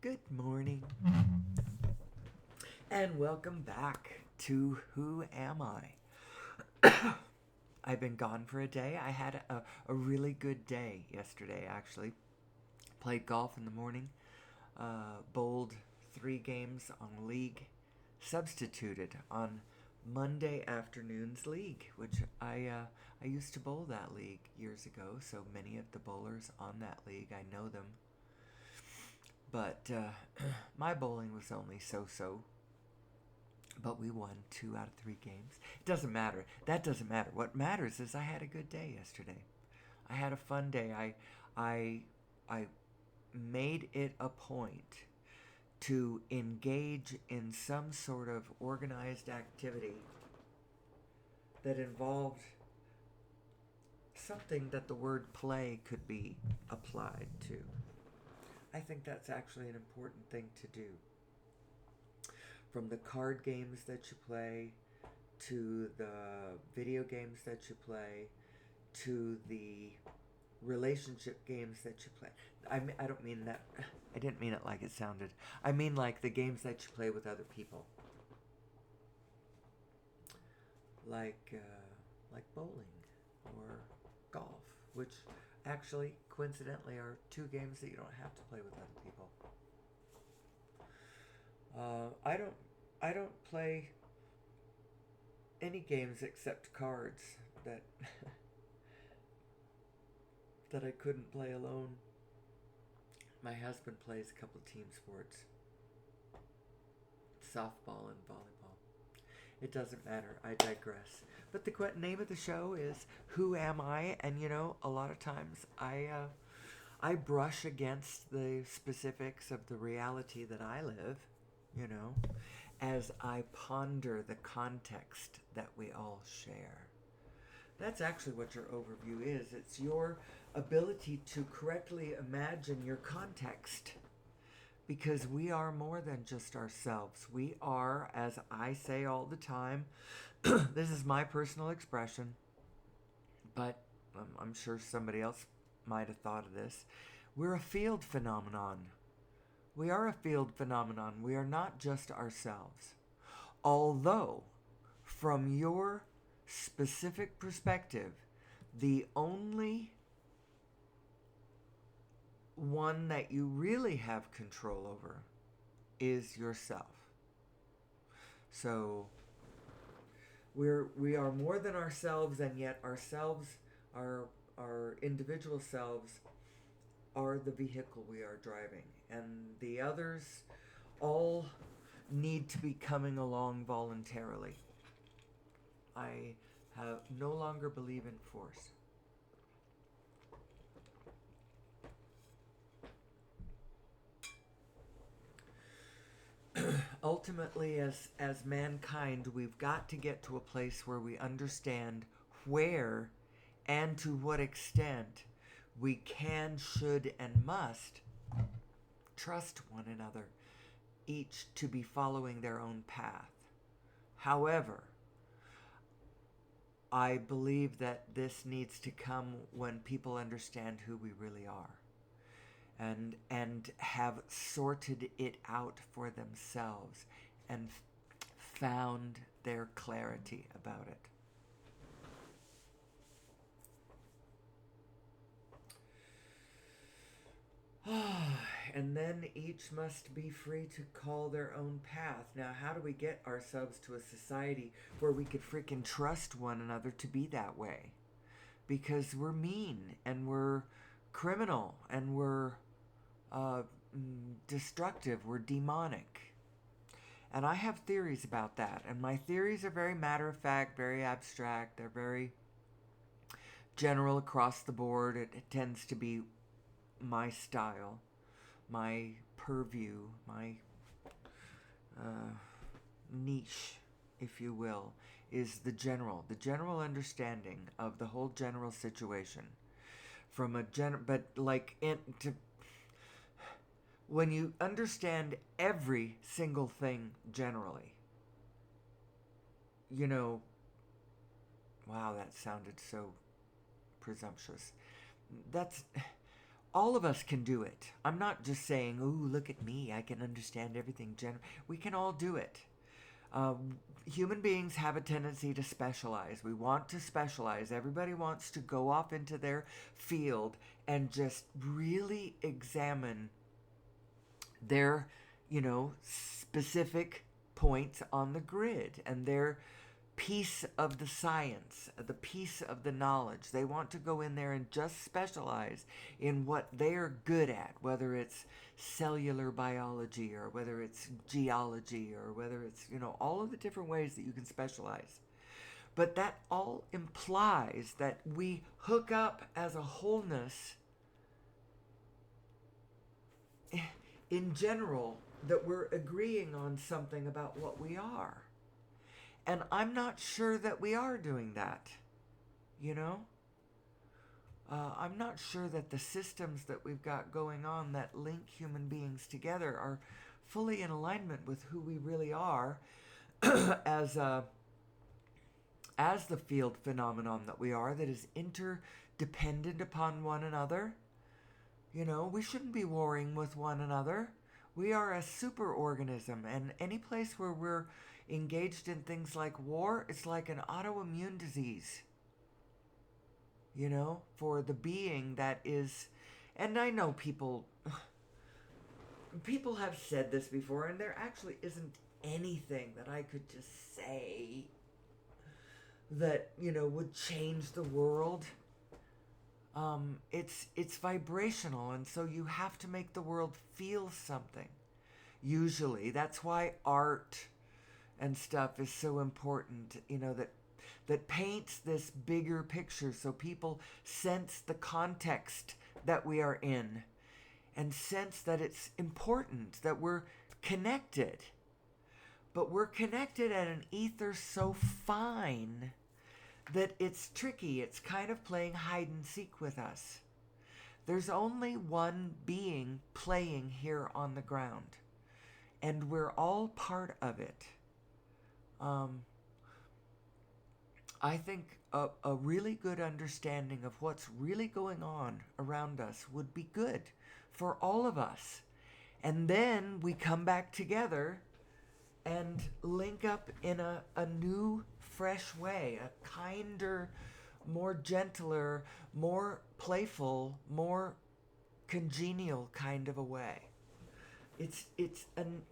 Good morning, and welcome back to Who Am I? I've been gone for a day. I had a really good day yesterday, actually. Played golf in the morning, bowled 3 games on league, substituted on Monday afternoon's league, which I used to bowl that league years ago, so many of the bowlers on that league, I know them. But my bowling was only so-so. But we won 2 out of 3 games. It doesn't matter. That doesn't matter. What matters is I had a good day yesterday. I had a fun day. I made it a point to engage in some sort of organized activity that involved something that the word play could be applied to. I think that's actually an important thing to do. From the card games that you play, to the video games that you play, to the relationship games that you play. I don't mean that. I didn't mean it like it sounded. I mean like the games that you play with other people, like bowling or golf, which actually coincidentally are 2 games that you don't have to play with other people. I don't play any games except cards that that I couldn't play alone. My husband plays a couple team sports, softball and volleyball. It doesn't matter. I digress. But the name of the show is Who Am I? And a lot of times I brush against the specifics of the reality that I live, you know, as I ponder the context that we all share. That's actually what your overview is. It's your ability to correctly imagine your context. Because we are more than just ourselves. We are, as I say all the time, this is my personal expression, but I'm sure somebody else might have thought of this. We're a field phenomenon. We are a field phenomenon. We are not just ourselves. Although, from your specific perspective, the only one that you really have control over is yourself. So we are more than ourselves, and yet ourselves, our individual selves, are the vehicle we are driving, and the others all need to be coming along voluntarily. I have no longer believe in force. Ultimately, as mankind, we've got to get to a place where we understand where and to what extent we can, should, and must trust one another, each to be following their own path. However, I believe that this needs to come when people understand who we really are, and have sorted it out for themselves and found their clarity about it. And then each must be free to call their own path. Now, how do we get ourselves to a society where we could freaking trust one another to be that way? Because we're mean, and we're criminal, and we're destructive, we're demonic. And I have theories about that. And my theories are very matter of fact, very abstract. They're very general across the board. It tends to be my style, my purview, my niche, if you will, is the general understanding of the whole general situation. From a but like when you understand every single thing generally, you know, wow, that sounded so presumptuous. That's all of us can do it. I'm not just saying, "Ooh, look at me, I can understand everything." We can all do it. Human beings have a tendency to specialize. We want to specialize. Everybody wants to go off into their field and just really examine their, specific points on the grid and their piece of the science, the piece of the knowledge. They want to go in there and just specialize in what they're good at, whether it's cellular biology or whether it's geology or whether it's, all of the different ways that you can specialize. But that all implies that we hook up as a wholeness in general, that we're agreeing on something about what we are. And I'm not sure that we are doing that, I'm not sure that the systems that we've got going on that link human beings together are fully in alignment with who we really are as the field phenomenon that we are, that is interdependent upon one another. We shouldn't be warring with one another. We are a superorganism, and any place where we're engaged in things like war, it's like an autoimmune disease, for the being that is. And I know people have said this before, and there actually isn't anything that I could just say that, would change the world. It's vibrational, and so you have to make the world feel something. Usually, that's why art and stuff is so important, that paints this bigger picture so people sense the context that we are in and sense that it's important, that we're connected. But we're connected at an ether so fine that it's tricky. It's kind of playing hide and seek with us. There's only one being playing here on the ground, and we're all part of it. I think a really good understanding of what's really going on around us would be good for all of us. And then we come back together and link up in a new, fresh way, a kinder, more gentler, more playful, more congenial kind of a way. It's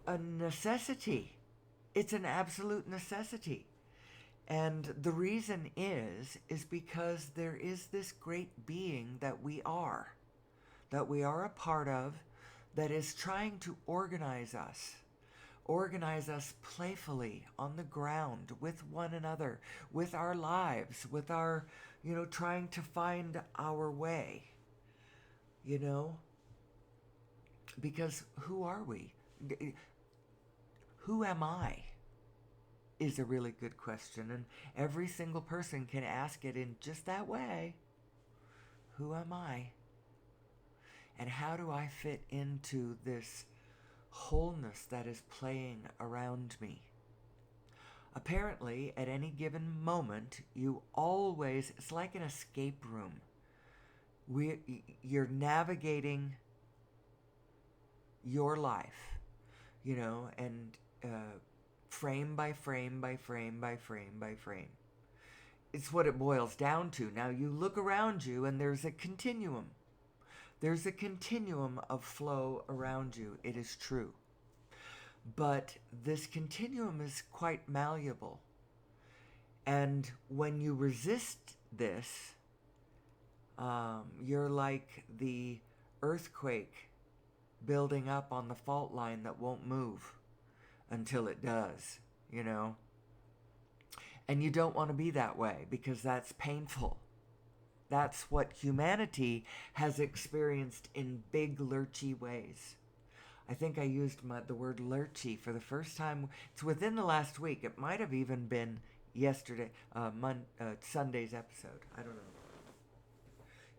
a necessity. It's an absolute necessity. And the reason is because there is this great being that we are a part of, that is trying to organize us playfully on the ground with one another, with our lives, with our, trying to find our way, because who are we? Who am I? Is a really good question, and every single person can ask it in just that way. Who am I? And how do I fit into this wholeness that is playing around me? Apparently, at any given moment, it's like an escape room. You're navigating your life, and frame by frame by frame by frame by frame. It's what it boils down to. Now you look around you and there's a continuum. There's a continuum of flow around you. It is true. But this continuum is quite malleable. And when you resist this, you're like the earthquake building up on the fault line that won't move until it does, And you don't want to be that way, because that's painful. That's what humanity has experienced in big, lurchy ways. I think I used the word lurchy for the first time. It's within the last week. It might have even been yesterday, Sunday's episode. I don't know.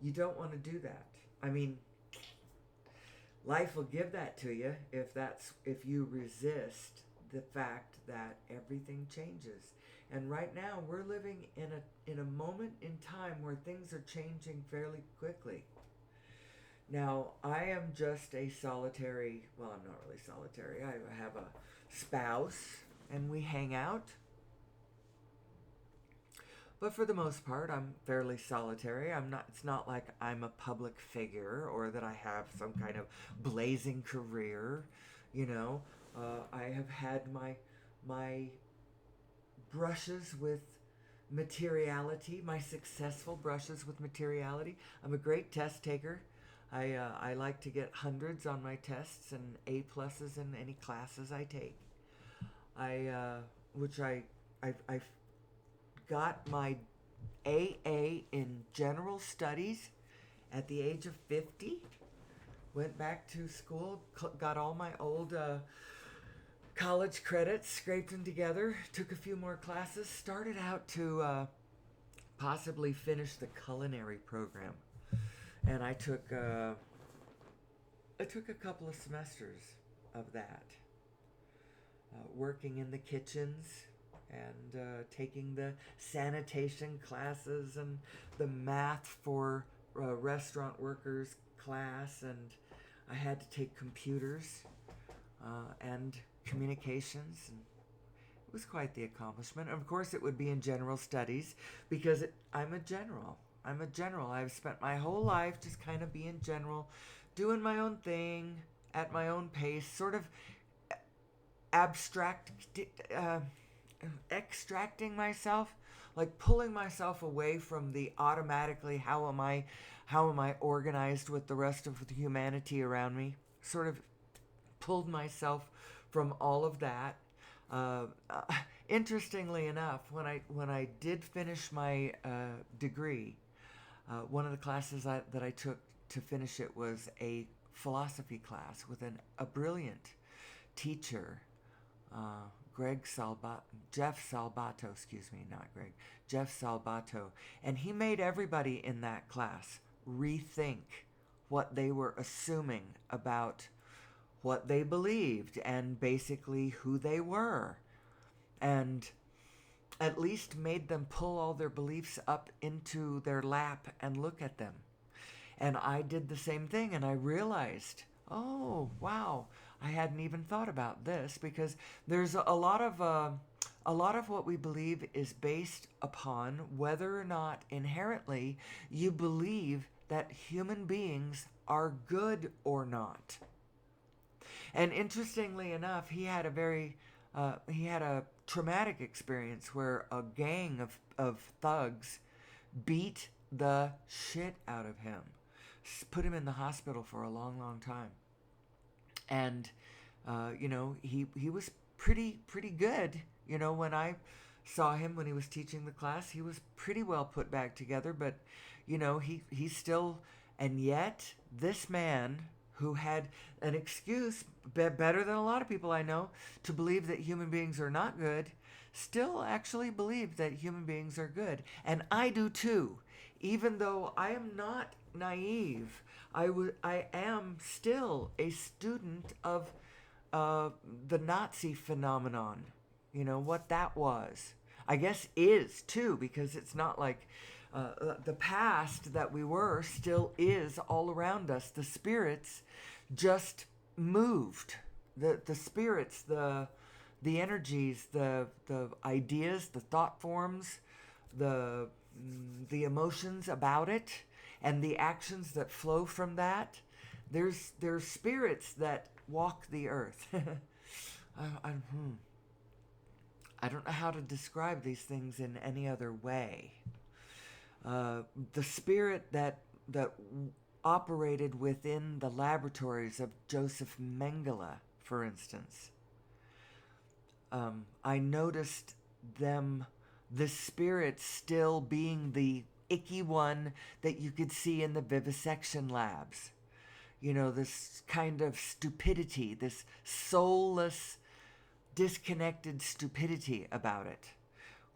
You don't want to do that. I mean, life will give that to you if you resist the fact that everything changes. And right now we're living in a moment in time where things are changing fairly quickly. Now, I am just a solitary, well, I'm not really solitary. I have a spouse and we hang out. But for the most part, I'm fairly solitary. It's not like I'm a public figure or that I have some kind of blazing career, you know. I have had my brushes with materiality, my successful brushes with materiality. I'm a great test taker. I like to get hundreds on my tests and A pluses in any classes I take. I which I got my AA in general studies at the age of 50. Went back to school, got all my old college credits, scraped them together, took a few more classes, started out to possibly finish the culinary program, and I took a couple of semesters of that, working in the kitchens and taking the sanitation classes and the math for restaurant workers class, and I had to take computers and communications, and it was quite the accomplishment. Of course, it would be in general studies because I'm a general. I'm a general. I've spent my whole life just kind of being general, doing my own thing at my own pace, sort of abstract, uh, extracting myself, like pulling myself away from the automatically how am I organized with the rest of the humanity around me. Sort of pulled myself from all of that. Uh, uh, Interestingly enough, when I did finish my degree, one of the classes that I took to finish it was a philosophy class with a brilliant teacher, uh, Jeff Salbato, excuse me, not Greg, Jeff Salbato, and he made everybody in that class rethink what they were assuming about what they believed and basically who they were, and at least made them pull all their beliefs up into their lap and look at them. And I did the same thing, and I realized, oh, wow, I hadn't even thought about this, because there's a lot of what we believe is based upon whether or not inherently you believe that human beings are good or not. And interestingly enough, he had a traumatic experience where a gang of thugs beat the shit out of him, put him in the hospital for a long, long time. And he was pretty good. You know, when I saw him when he was teaching the class, he was pretty well put back together. But he's still, and yet this man who had an excuse better than a lot of people I know to believe that human beings are not good, still actually believed that human beings are good. And I do too. Even though I am not naive, I am still a student of the Nazi phenomenon. You know, what that was. I guess is too, because it's not like the past that we were still is all around us. The spirits just moved. The spirits, the energies, the ideas, the thought forms, the emotions about it, and the actions that flow from that. There's spirits that walk the earth. I, I, hmm. I don't know how to describe these things in any other way. The spirit that operated within the laboratories of Joseph Mengele, for instance. I noticed the spirit still being the icky one that you could see in the vivisection labs. You know, this kind of stupidity, this soulless, disconnected stupidity about it.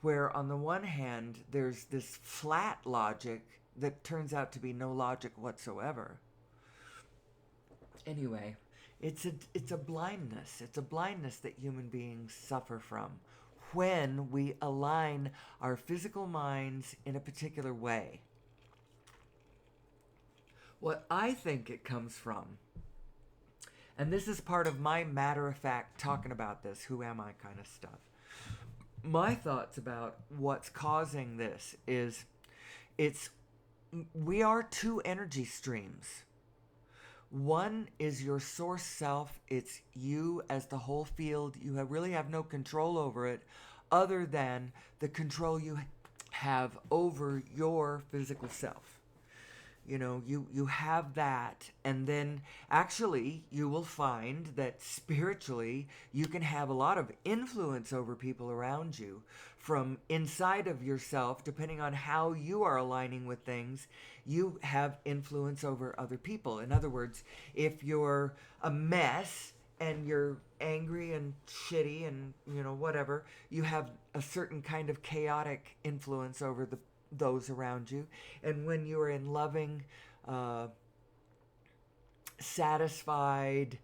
Where on the one hand, there's this flat logic that turns out to be no logic whatsoever. Anyway, it's a blindness. It's a blindness that human beings suffer from when we align our physical minds in a particular way. What I think it comes from, and this is part of my matter of fact talking about this, who am I kind of stuff. My thoughts about what's causing this is it's we are two energy streams. One is your source self. It's you as the whole field. You really have no control over it other than the control you have over your physical self. You know, you have that, and then actually you will find that spiritually you can have a lot of influence over people around you from inside of yourself. Depending on how you are aligning with things, you have influence over other people. In other words, if you're a mess and you're angry and shitty and whatever, you have a certain kind of chaotic influence over those around you. And when you're in loving, satisfied,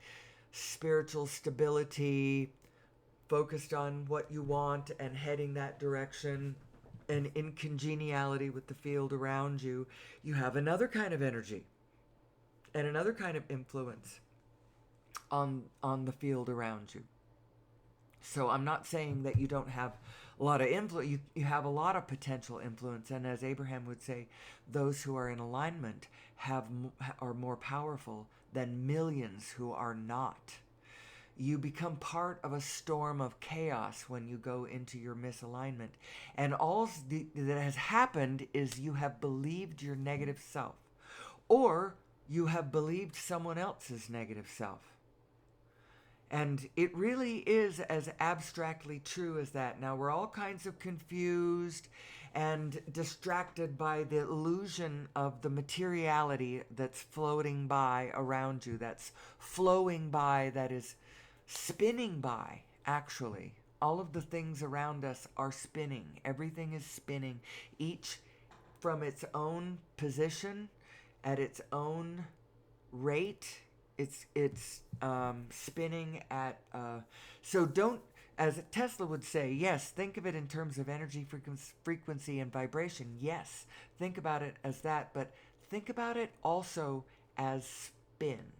spiritual stability, focused on what you want and heading that direction, and in congeniality with the field around you, you have another kind of energy and another kind of influence on the field around you. So I'm not saying that you don't have a lot of influence. You have a lot of potential influence, and as Abraham would say, those who are in alignment are more powerful than millions who are not. You become part of a storm of chaos when you go into your misalignment, and all that has happened is you have believed your negative self, or you have believed someone else's negative self. And it really is as abstractly true as that. Now, we're all kinds of confused and distracted by the illusion of the materiality that's floating by around you, that's flowing by, that is spinning by, actually. All of the things around us are spinning. Everything is spinning, each from its own position, at its own rate. It's spinning at so don't, as Tesla would say, yes, think of it in terms of energy, frequency and vibration. Yes, think about it as that, but think about it also as spin,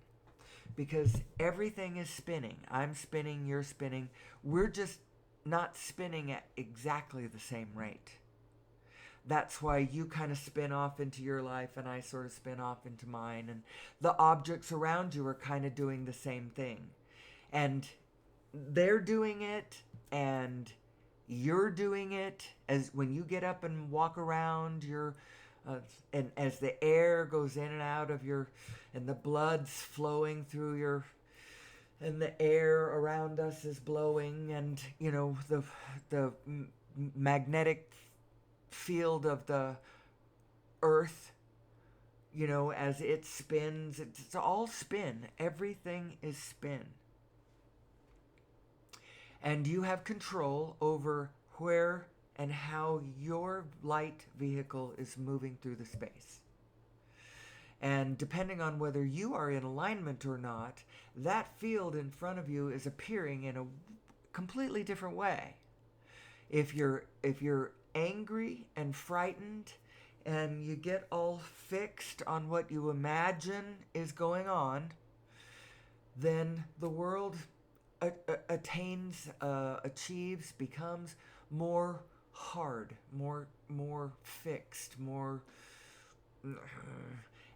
because everything is spinning. I'm spinning, you're spinning. We're just not spinning at exactly the same rate. That's why you kind of spin off into your life and I sort of spin off into mine. And the objects around you are kind of doing the same thing. And they're doing it and you're doing it. As when you get up and walk around, and as the air goes in and out of your, and the blood's flowing through your, and the air around us is blowing, and the magnetic field of the earth, as it spins, it's all spin. Everything is spin. And you have control over where and how your light vehicle is moving through the space. And depending on whether you are in alignment or not, that field in front of you is appearing in a completely different way. If you're angry and frightened and you get all fixed on what you imagine is going on, then the world achieves, becomes more hard, more fixed, more.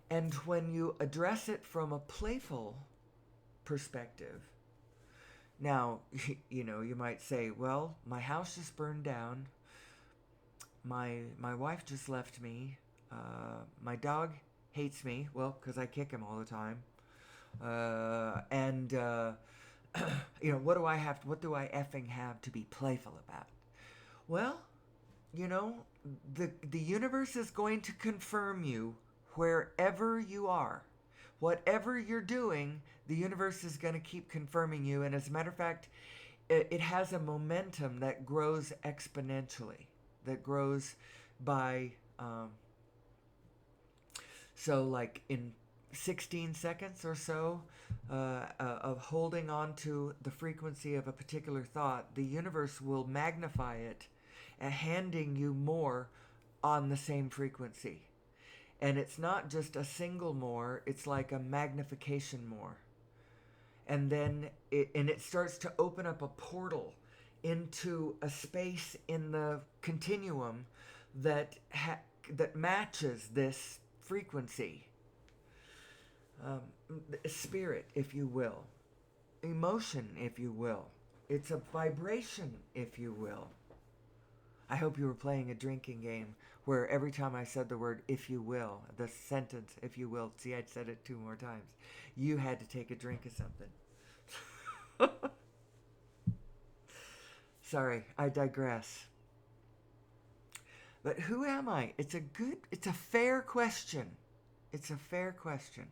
And when you address it from a playful perspective, now, you might say, well, my house just burned down. My wife just left me. My dog hates me. Well, because I kick him all the time. What do I effing have to be playful about? Well, the universe is going to confirm you wherever you are. Whatever you're doing, the universe is going to keep confirming you. And as a matter of fact, it has a momentum that grows exponentially, that grows by, so like in 16 seconds or so of holding on to the frequency of a particular thought, the universe will magnify it and handing you more on the same frequency. And it's not just a single more, it's like a magnification more. And then it starts to open up a portal into a space in the continuum that that matches this frequency, spirit, if you will, emotion, if you will. It's a vibration, if you will. I hope you were playing a drinking game where every time I said the word "if you will," the sentence "if you will," see, I'd said it 2 more times, you had to take a drink of something. Sorry, I digress. But who am I? It's a fair question. It's a fair question.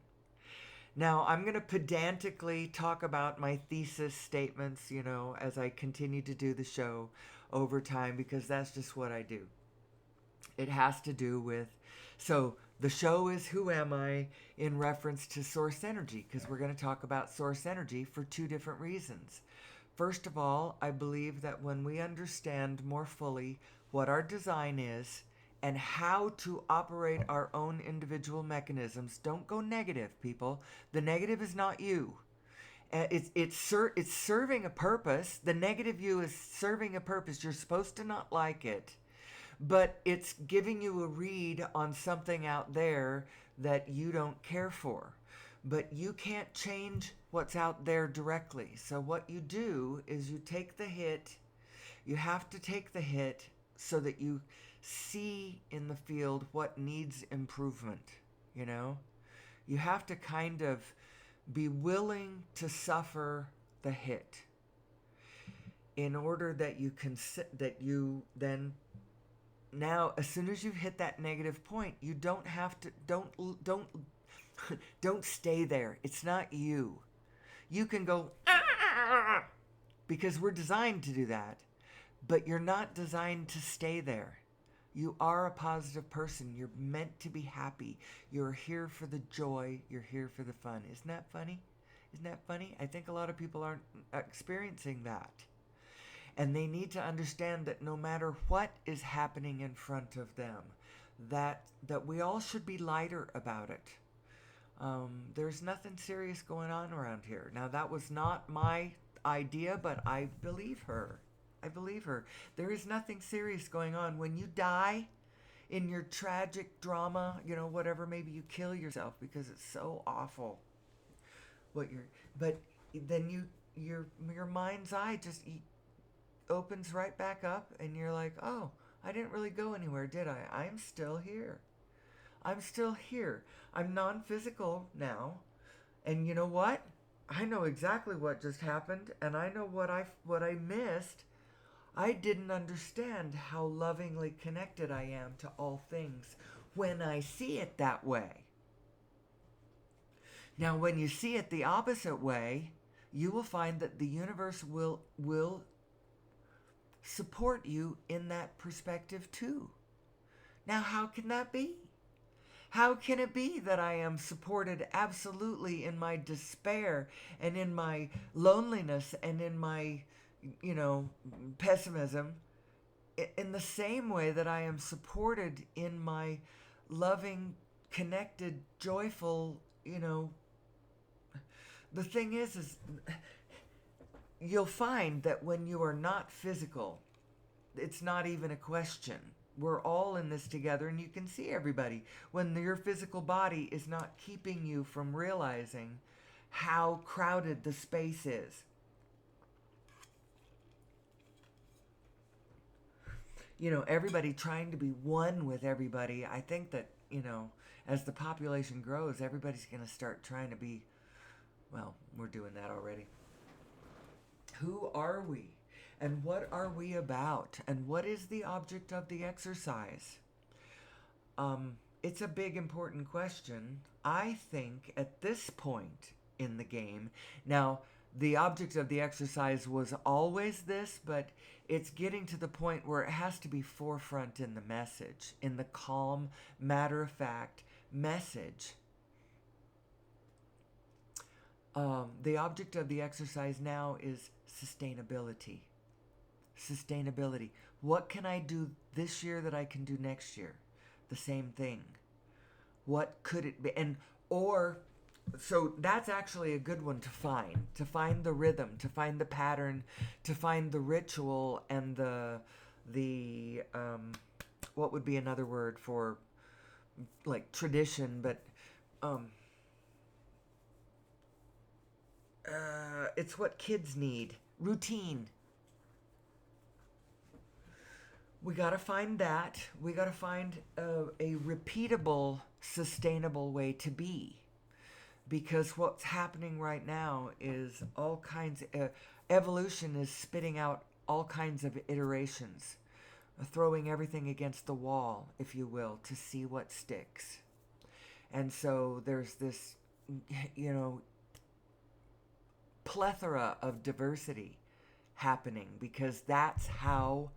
Now, I'm going to pedantically talk about my thesis statements, as I continue to do the show over time, because that's just what I do. It has to do with, so the show is Who Am I in reference to source energy, because we're going to talk about source energy for 2 different reasons. First of all, I believe that when we understand more fully what our design is and how to operate our own individual mechanisms, don't go negative, people. The negative is not you. It's serving a purpose. The negative you is serving a purpose. You're supposed to not like it, but it's giving you a read on something out there that you don't care for. But you can't change what's out there directly. So what you do is you take the hit. You have to take the hit so that you see in the field what needs improvement. You have to kind of be willing to suffer the hit in order that you can that you then, now as soon as you've hit that negative point, you don't have to don't stay there. It's not you. You can go because we're designed to do that, but you're not designed to stay there. You are a positive person. You're meant to be happy. You're here for the joy. You're here for the fun. Isn't that funny? Isn't that funny? I think a lot of people aren't experiencing that. And they need to understand that no matter what is happening in front of them, that we all should be lighter about it. There's nothing serious going on around here. Now, that was not my idea, but I believe her. There is nothing serious going on. When you die in your tragic drama, whatever, maybe you kill yourself because it's so awful. But then your mind's eye just opens right back up, and you're like, oh, I didn't really go anywhere, did I? I'm still here. I'm non-physical now, and you know what? I know exactly what just happened, and I know what I missed. I didn't understand how lovingly connected I am to all things when I see it that way. Now, when you see it the opposite way, you will find that the universe will support you in that perspective too. Now, how can that be? How can it be that I am supported absolutely in my despair and in my loneliness and in my, pessimism, in the same way that I am supported in my loving, connected, joyful, the thing is you'll find that when you are not physical, it's not even a question. We're all in this together, and you can see everybody. When your physical body is not keeping you from realizing how crowded the space is. Everybody trying to be one with everybody. I think that, as the population grows, everybody's going to start trying to be, well, we're doing that already. Who are we? And what are we about? And what is the object of the exercise? It's a big, important question. I think at this point in the game, now, the object of the exercise was always this, but it's getting to the point where it has to be forefront in the message, in the calm, matter-of-fact message. The object of the exercise now is sustainability. What can I do this year that I can do next year? The same thing. What could it be? And or so that's actually a good one to find the rhythm, to find the pattern, to find the ritual and the what would be another word for like tradition, but um, it's what kids need. Routine. We got to find that. We got to find a repeatable, sustainable way to be. Because what's happening right now is all kinds of evolution is spitting out all kinds of iterations, throwing everything against the wall, if you will, to see what sticks. And so there's this, you know, plethora of diversity happening because that's how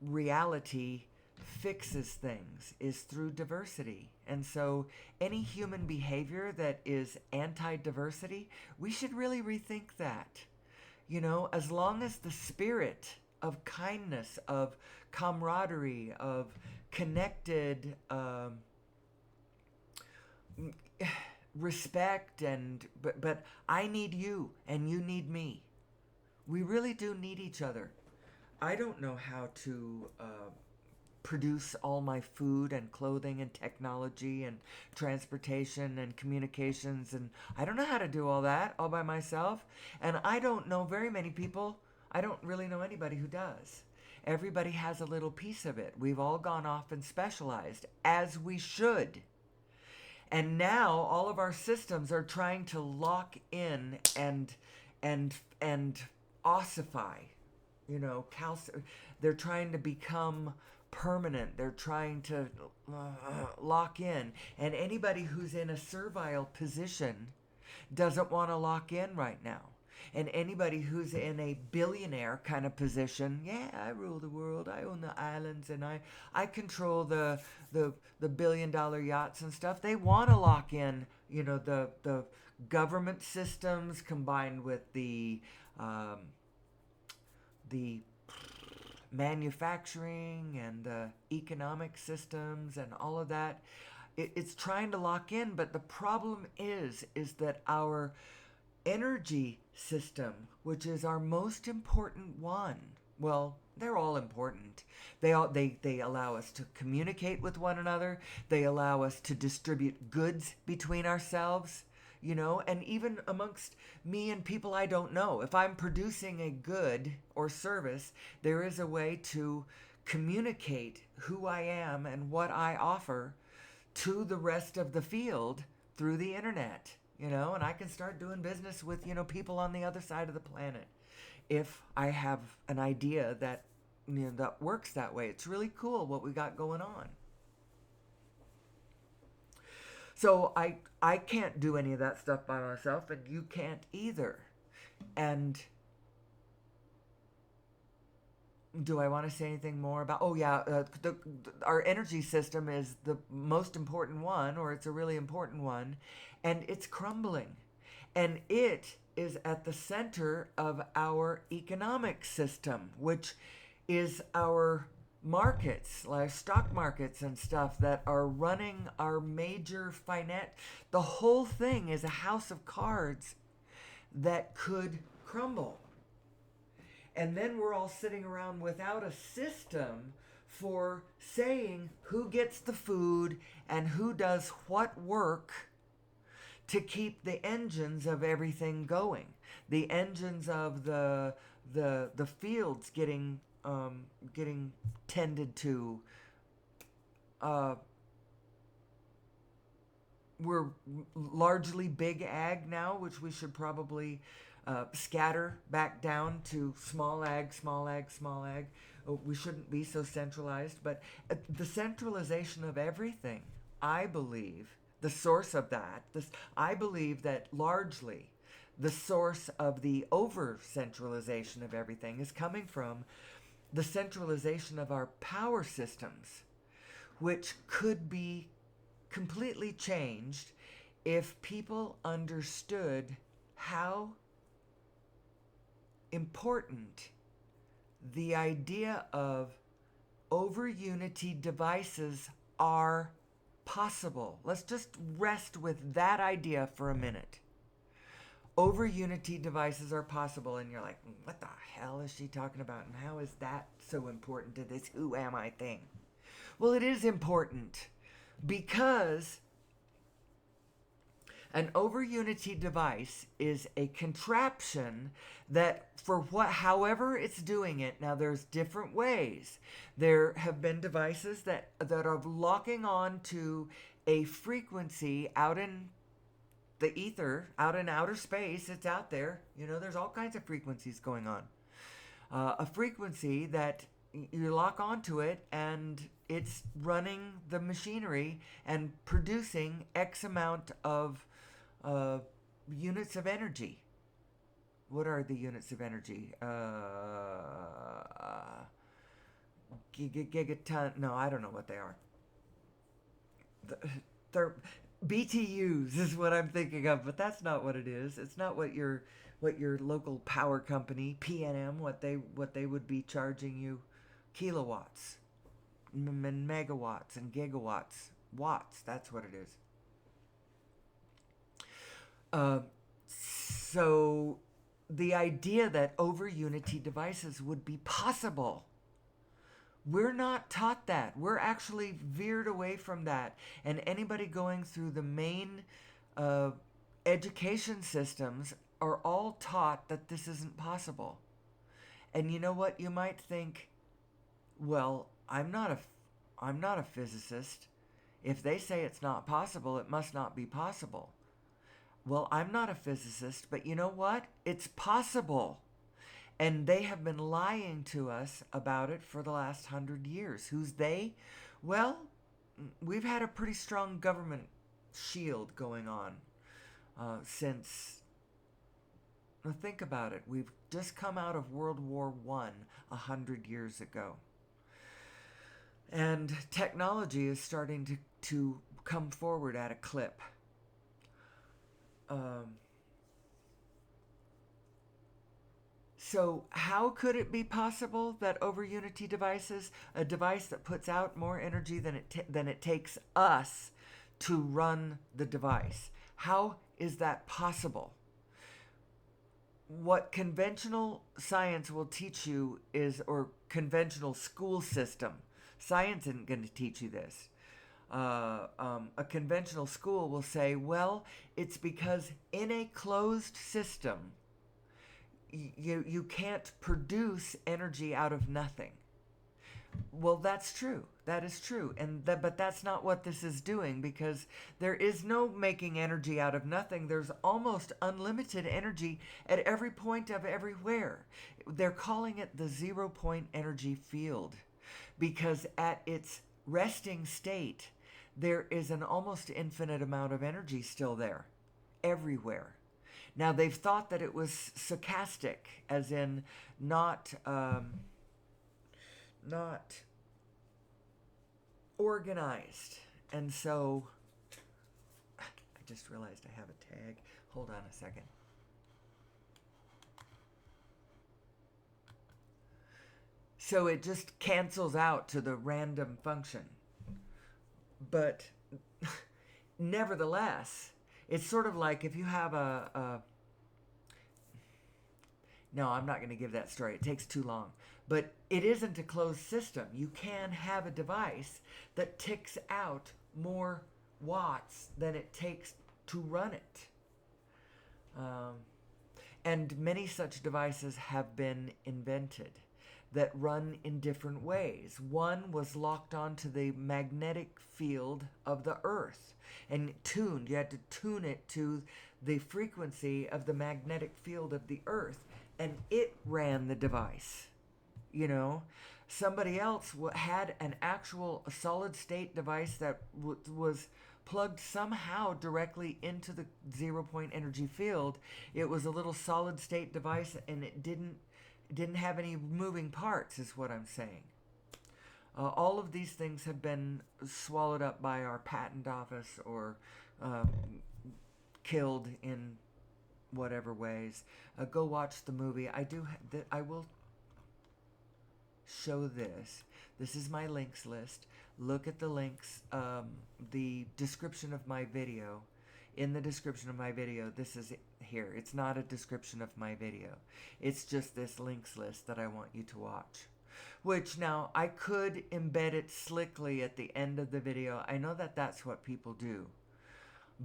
reality fixes things, is through diversity. And so any human behavior that is anti-diversity, we should really rethink that. You know, as long as the spirit of kindness, of camaraderie, of connected respect, and but I need you and you need me. We really do need each other. I don't know how to produce all my food and clothing and technology and transportation and communications, and I don't know how to do all that all by myself. And I don't know very many people. I don't really know anybody who does. Everybody has a little piece of it. We've all gone off and specialized, as we should. And now all of our systems are trying to lock in and ossify, you know, they're trying to become permanent. They're trying to lock in. And anybody who's in a servile position doesn't want to lock in right now. And anybody who's in a billionaire kind of position, yeah, I rule the world, I own the islands, and I control the $1 billion yachts and stuff. They want to lock in, you know, the government systems combined with the manufacturing and the economic systems and all of that. It's trying to lock in, but the problem is that our energy system, which is our most important one, well, they're all important. They allow us to communicate with one another. They allow us to distribute goods between ourselves, you know, and even amongst me and people I don't know. If I'm producing a good or service, there is a way to communicate who I am and what I offer to the rest of the field through the internet, you know, and I can start doing business with, you know, people on the other side of the planet if I have an idea that, you know, that works that way. It's really cool what we got going on. So I can't do any of that stuff by myself, and you can't either. And do I want to say anything more about? Oh yeah, our energy system is the most important one, or it's a really important one, and it's crumbling, and it is at the center of our economic system, which is our markets, like stock markets and stuff that are running our major finance. The whole thing is a house of cards that could crumble. And then we're all sitting around without a system for saying who gets the food and who does what work to keep the engines of everything going. The engines of the fields getting tended to. We're largely big ag now, which we should probably scatter back down to small ag, small ag, small ag. We shouldn't be so centralized, but the centralization of everything, I believe, the source of that, I believe that largely the source of the over-centralization of everything is coming from the centralization of our power systems, which could be completely changed if people understood how important the idea of over unity devices are possible? Let's just rest with that idea for a minute. Over Unity devices are possible, and you're like, what the hell is she talking about? And how is that so important to this who am I thing? Well, it is important because an over Unity device is a contraption that however it's doing it, now there's different ways. There have been devices that are locking on to a frequency out in the ether, out in outer space. It's out there. There's all kinds of frequencies going on. A frequency that you lock onto it and it's running the machinery and producing X amount of units of energy. What are the units of energy? Gigaton. No, I don't know what they are. They're BTUs is what I'm thinking of, but that's not what it is. It's not what your local power company, PNM, what they would be charging you. Kilowatts, and megawatts, and gigawatts, watts. That's what it is. So the idea that over Unity devices would be possible, we're not taught that. We're actually veered away from that. And anybody going through the main education systems are all taught that this isn't possible. And you know what? You might think, well, I'm not a physicist. If they say it's not possible, it must not be possible. Well, I'm not a physicist, but you know what? It's possible. And they have been lying to us about it for the last 100 years. Who's they? Well, we've had a pretty strong government shield going on since... Now think about it. We've just come out of World War I 100 years ago. And technology is starting to come forward at a clip. So how could it be possible that over Unity devices, a device that puts out more energy than it takes us to run the device, how is that possible? What conventional science will teach you is, or conventional school system, science isn't going to teach you this. A conventional school will say, well, it's because in a closed system, you can't produce energy out of nothing. Well, that's true. That is true. But that's not what this is doing, because there is no making energy out of nothing. There's almost unlimited energy at every point of everywhere. They're calling it the 0 point energy field, because at its resting state, there is an almost infinite amount of energy still there, everywhere. Now, they've thought that it was stochastic, as in not organized. And so, I just realized I have a tag. Hold on a second. So it just cancels out to the random function. But nevertheless, it's sort of like if you have no, I'm not going to give that story. It takes too long. But it isn't a closed system. You can have a device that ticks out more watts than it takes to run it. And many such devices have been invented that run in different ways. One was locked onto the magnetic field of the Earth and tuned. You had to tune it to the frequency of the magnetic field of the Earth, and it ran the device. Somebody else had an actual solid state device that was plugged somehow directly into the 0 point energy field. It was a little solid state device, and it didn't have any moving parts, is what I'm saying. All of these things have been swallowed up by our patent office or killed in whatever ways. Go watch the movie. I will show this. This is my links list. Look at the links, the description of my video. In the description of my video, this is here. It's not a description of my video. It's just this links list that I want you to watch. Which now, I could embed it slickly at the end of the video. I know that that's what people do.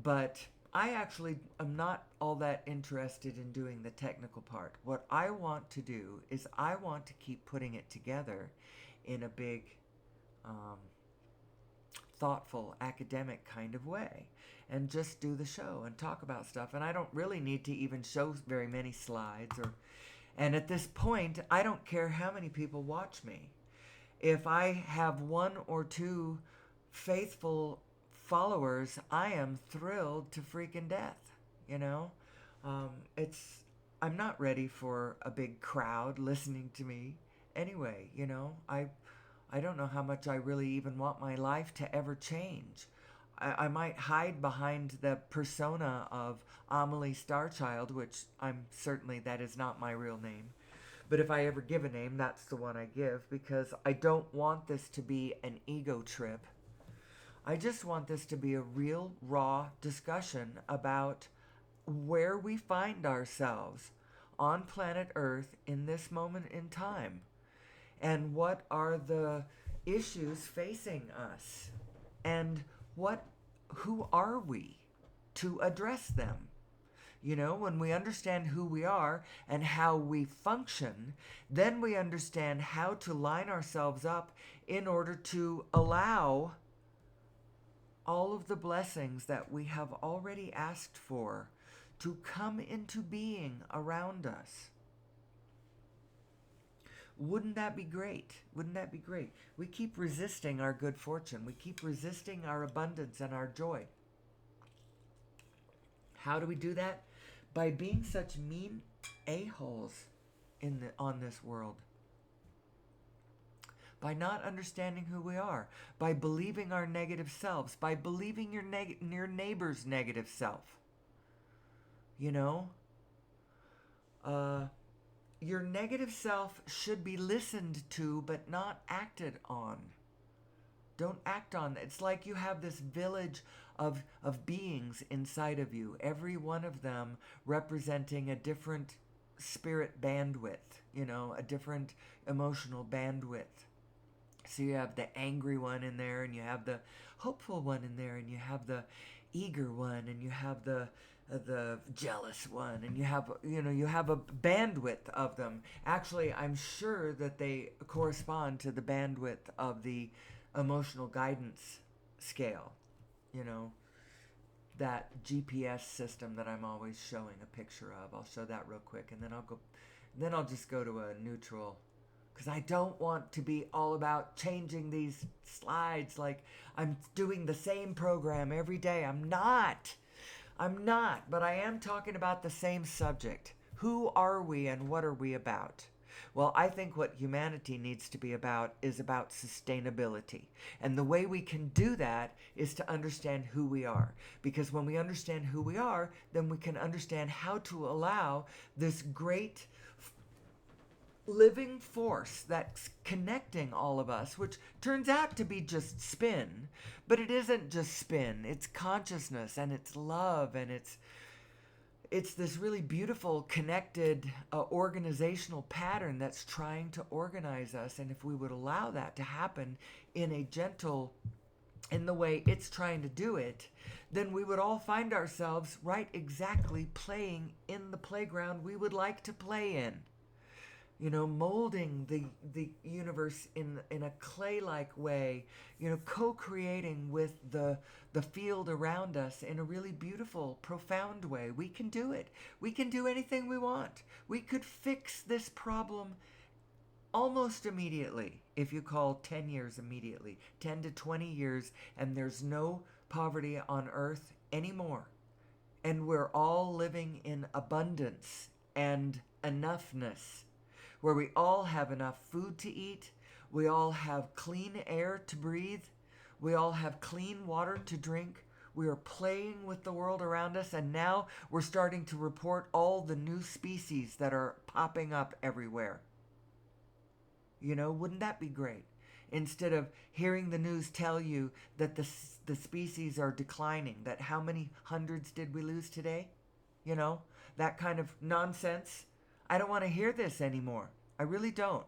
But I actually am not all that interested in doing the technical part. What I want to do is I want to keep putting it together in a big, thoughtful, academic kind of way. And just do the show and talk about stuff. And I don't really need to even show very many slides. And at this point, I don't care how many people watch me. If I have 1 or 2 faithful followers, I am thrilled to freaking death, you know? I'm not ready for a big crowd listening to me anyway, you know? I don't know how much I really even want my life to ever change. I might hide behind the persona of Amelie Starchild, which that is not my real name. But if I ever give a name, that's the one I give, because I don't want this to be an ego trip. I just want this to be a real, raw discussion about where we find ourselves on planet Earth in this moment in time. And what are the issues facing us? And who are we to address them? You know, when we understand who we are and how we function, then we understand how to line ourselves up in order to allow all of the blessings that we have already asked for to come into being around us. Wouldn't that be great? Wouldn't that be great? We keep resisting our good fortune. We keep resisting our abundance and our joy. How do we do that? By being such mean a-holes on this world. By not understanding who we are. By believing our negative selves. By believing your neighbor's negative self. You know? Your negative self should be listened to, but not acted on. Don't act on it. It's like you have this village of beings inside of you, every one of them representing a different spirit bandwidth, you know, a different emotional bandwidth. So you have the angry one in there, and you have the hopeful one in there, and you have the eager one, and you have the jealous one, and you have a bandwidth of them. Actually, I'm sure that they correspond to the bandwidth of the emotional guidance scale, you know, that GPS system that I'm always showing a picture of. I'll show that real quick, and then I'll just go to a neutral, because I don't want to be all about changing these slides like I'm doing the same program every day. I'm not, but I am talking about the same subject. Who are we and what are we about? Well, I think what humanity needs to be about is about sustainability. And the way we can do that is to understand who we are. Because when we understand who we are, then we can understand how to allow this great living force that's connecting all of us, which turns out to be just spin. But it isn't just spin. It's consciousness, and it's love, and it's this really beautiful, connected, organizational pattern that's trying to organize us. And if we would allow that to happen in the way it's trying to do it, then we would all find ourselves right exactly playing in the playground we would like to play in. You know, molding the universe in a clay-like way, you know, co-creating with the field around us in a really beautiful, profound way. We can do it. We can do anything we want. We could fix this problem almost immediately, if you call 10 years immediately, 10 to 20 years, and there's no poverty on Earth anymore. And we're all living in abundance and enoughness, where we all have enough food to eat, we all have clean air to breathe, we all have clean water to drink, we are playing with the world around us, and now we're starting to report all the new species that are popping up everywhere. Wouldn't that be great? Instead of hearing the news tell you that the species are declining, that how many hundreds did we lose today? That kind of nonsense. I don't want to hear this anymore. I really don't.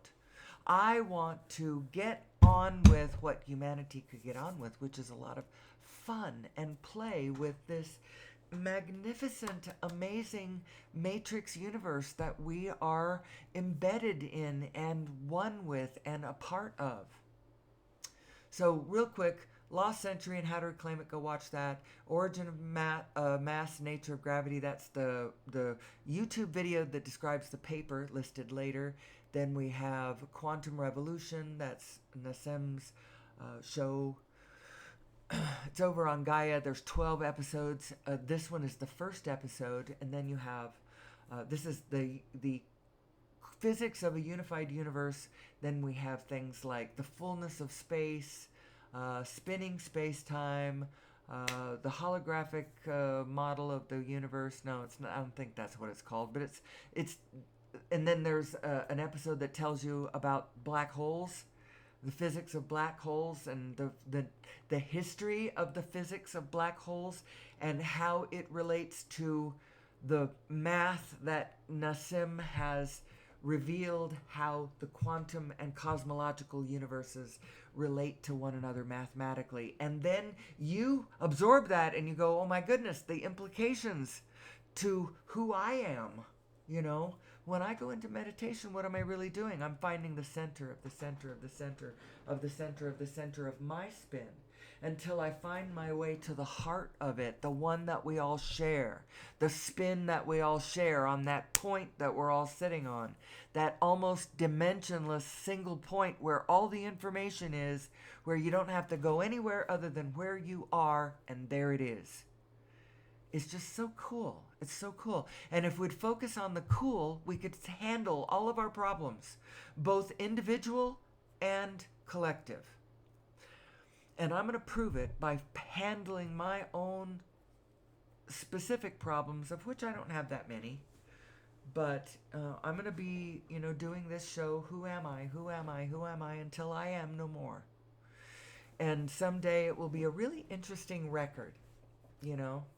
I want to get on with what humanity could get on with, which is a lot of fun and play with this magnificent, amazing matrix universe that we are embedded in and one with and a part of. So real quick, Lost Century and How to Reclaim It, go watch that. Origin of Mass, Nature of Gravity, that's the YouTube video that describes the paper listed later. Then we have Quantum Revolution, that's Nassim's show. It's over on Gaia. There's 12 episodes. This one is the first episode, and then you have, this is the physics of a unified universe. Then we have things like the fullness of space, spinning space-time, the holographic model of the universe. No, it's not. I don't think that's what it's called, but it's. And then there's an episode that tells you about black holes, the physics of black holes, and the history of the physics of black holes, and how it relates to the math that Nassim has revealed, how the quantum and cosmological universes relate to one another mathematically. And then you absorb that and you go, oh my goodness, the implications to who I am. When I go into meditation, what am I really doing? I'm finding the center of the center of the center of the center of the center of my spin, until I find my way to the heart of it, the one that we all share, the spin that we all share on that point that we're all sitting on, that almost dimensionless single point where all the information is, where you don't have to go anywhere other than where you are, and there it is. It's just so cool. It's so cool. And if we'd focus on the cool, we could handle all of our problems, both individual and collective. And I'm going to prove it by handling my own specific problems, of which I don't have that many. But I'm going to be, doing this show, Who Am I? Who Am I? Who Am I? Until I am no more. And someday it will be a really interesting record,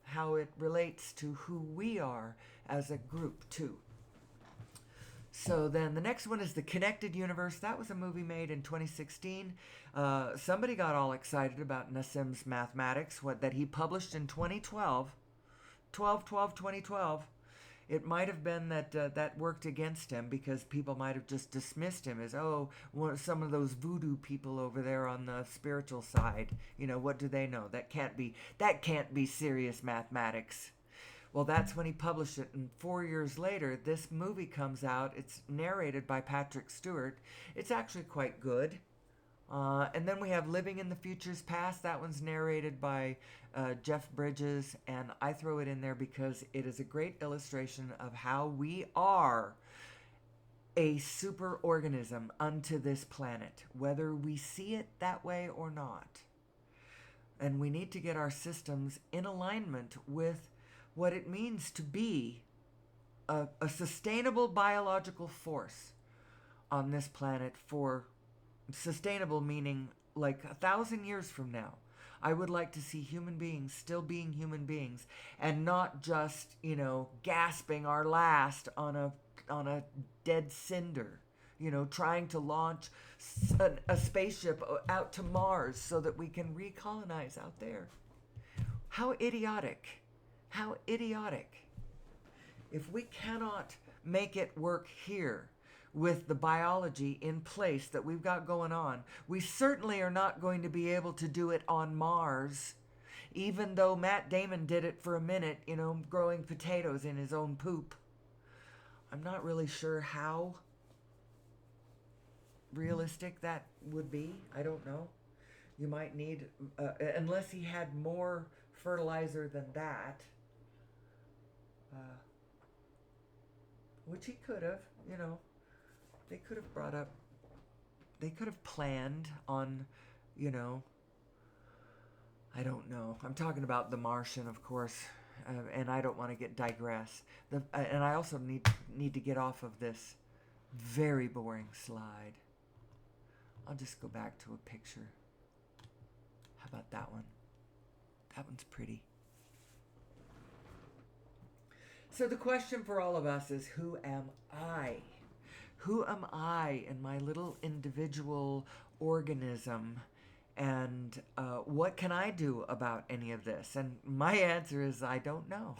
how it relates to who we are as a group, too. So then the next one is The Connected Universe. That was a movie made in 2016. Somebody got all excited about Nassim's mathematics, that he published in 2012. 2012. It might have been that that worked against him, because people might have just dismissed him as, some of those voodoo people over there on the spiritual side. What do they know? That can't be serious mathematics. Well, that's when he published it, and 4 years later, this movie comes out. It's narrated by Patrick Stewart. It's actually quite good. And then we have Living in the Future's Past. That one's narrated by Jeff Bridges, and I throw it in there because it is a great illustration of how we are a super organism unto this planet, whether we see it that way or not. And we need to get our systems in alignment with what it means to be a sustainable biological force on this planet. For sustainable meaning like 1,000 years from now, I would like to see human beings still being human beings, and not just, gasping our last on a dead cinder, trying to launch a spaceship out to Mars so that we can recolonize out there. How idiotic. How idiotic. If we cannot make it work here with the biology in place that we've got going on, we certainly are not going to be able to do it on Mars, even though Matt Damon did it for a minute, growing potatoes in his own poop. I'm not really sure how realistic that would be. I don't know. You might need, unless he had more fertilizer than that, which he could have, they could have planned on, I don't know. I'm talking about The Martian, of course, and I don't want to digress. And I also need to get off of this very boring slide. I'll just go back to a picture. How about that one? That one's pretty. So the question for all of us is, who am I? Who am I in my little individual organism? And what can I do about any of this? And my answer is, I don't know.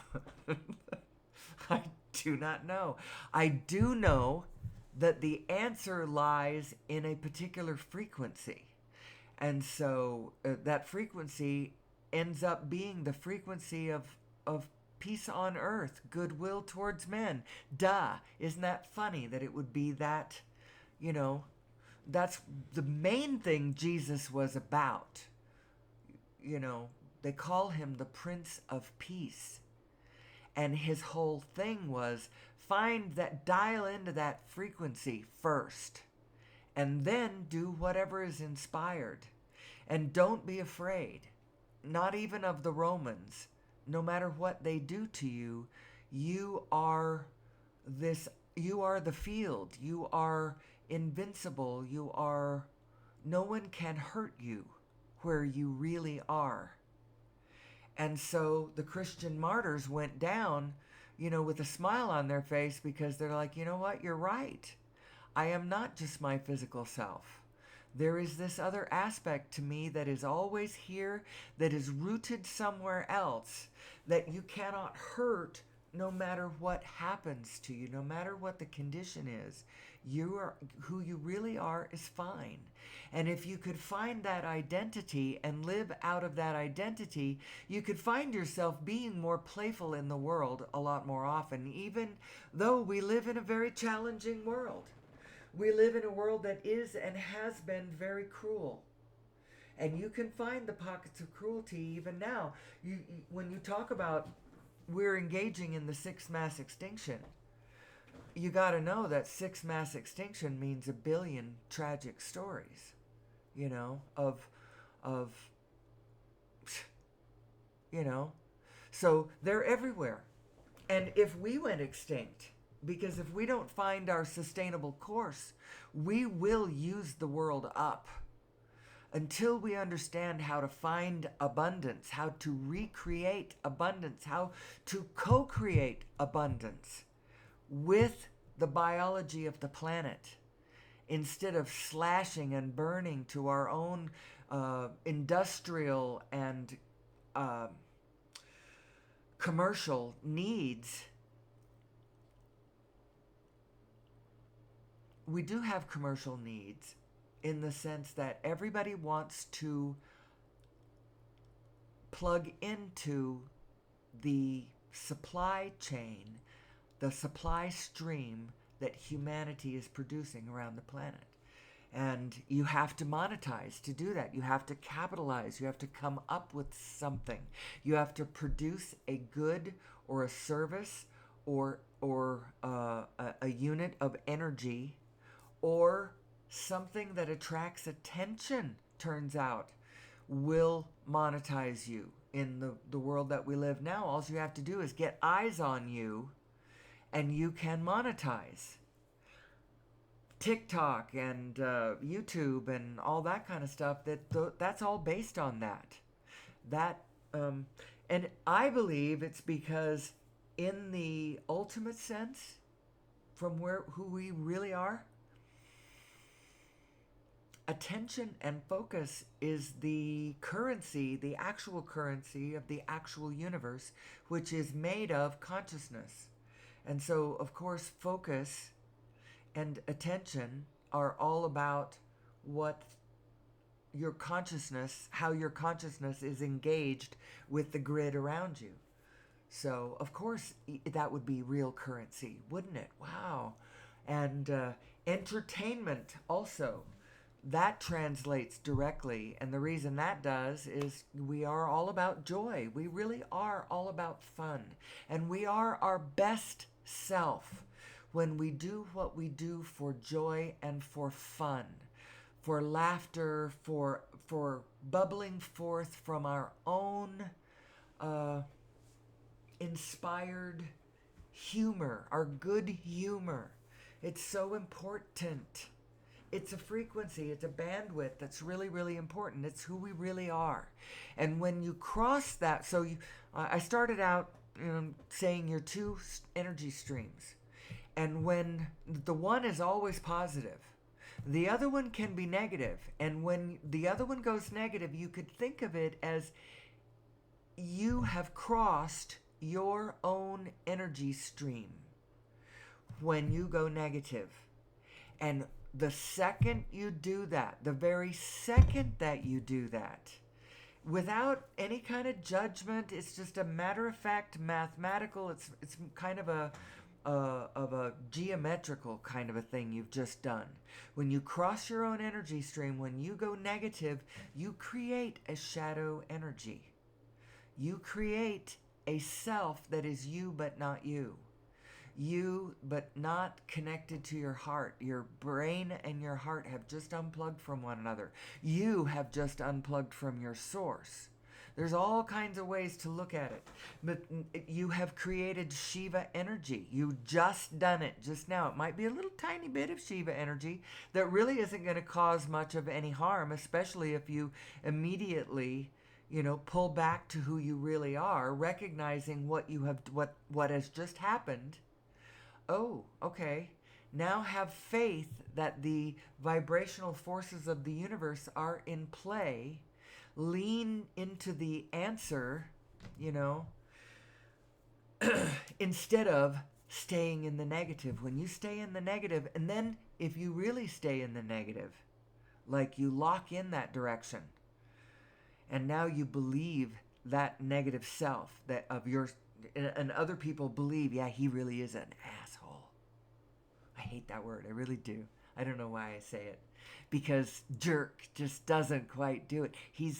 I do not know. I do know that the answer lies in a particular frequency. And so that frequency ends up being the frequency of peace on earth, goodwill towards men. Duh. Isn't that funny that it would be that, you know, that's the main thing Jesus was about. You know, they call him the Prince of Peace. And his whole thing was dial into that frequency first. And then do whatever is inspired. And don't be afraid, not even of the Romans. No matter what they do to you, you are the field. You are invincible. No one can hurt you where you really are. And so the Christian martyrs went down, with a smile on their face, because they're like, you know what, you're right. I am not just my physical self. There is this other aspect to me that is always here, that is rooted somewhere else, that you cannot hurt no matter what happens to you, no matter what the condition is. Who you really are is fine. And if you could find that identity and live out of that identity, you could find yourself being more playful in the world a lot more often, even though we live in a very challenging world. We live in a world that is and has been very cruel. And you can find the pockets of cruelty even now. When you talk about we're engaging in the sixth mass extinction, you got to know that sixth mass extinction means 1 billion tragic stories, so they're everywhere. And if we went extinct, because if we don't find our sustainable course, we will use the world up until we understand how to find abundance, how to recreate abundance, how to co-create abundance with the biology of the planet, instead of slashing and burning to our own industrial and commercial needs. We do have commercial needs in the sense that everybody wants to plug into the supply chain, the supply stream that humanity is producing around the planet. And you have to monetize to do that. You have to capitalize. You have to come up with something. You have to produce a good or a service or a unit of energy, or something that attracts attention, turns out, will monetize you. In the world that we live now, all you have to do is get eyes on you, and you can monetize. TikTok and YouTube and all that kind of stuff, that's all based on that. And I believe it's because in the ultimate sense, from who we really are, attention and focus is the currency, the actual currency of the actual universe, which is made of consciousness. And so, of course, focus and attention are all about what your consciousness, how your consciousness is engaged with the grid around you. So, of course, that would be real currency, wouldn't it? Wow. And entertainment also, that translates directly. And the reason that does is we are all about joy. We really are all about fun. And we are our best self when we do what we do for joy and for fun, for laughter, for bubbling forth from our own inspired humor, our good humor. It's so important. It's a frequency, it's a bandwidth that's really, really important. It's who we really are. And when you cross that, I started out saying your two energy streams. And when the one is always positive, the other one can be negative. And when the other one goes negative, you could think of it as you have crossed your own energy stream when you go negative. And the second you do that, the very second that you do that, without any kind of judgment, it's just a matter of fact, mathematical, it's kind of a geometrical kind of a thing you've just done. When you cross your own energy stream, when you go negative, you create a shadow energy. You create a self that is you but not you. You but not connected to your heart. Your brain and your heart have just unplugged from one another. You have just unplugged from your source. There's all kinds of ways to look at it. But you have created Shiva energy. You just done it just now. It might be a little tiny bit of Shiva energy that really isn't going to cause much of any harm, especially if you immediately, pull back to who you really are, recognizing what has just happened. Oh, okay. Now have faith that the vibrational forces of the universe are in play. Lean into the answer, instead of staying in the negative. When you stay in the negative, and then if you really stay in the negative, like you lock in that direction, and now you believe that negative self that of yours, and other people believe, yeah, he really is an asshole. I hate that word. I really do. I don't know why I say it. Because jerk just doesn't quite do it. He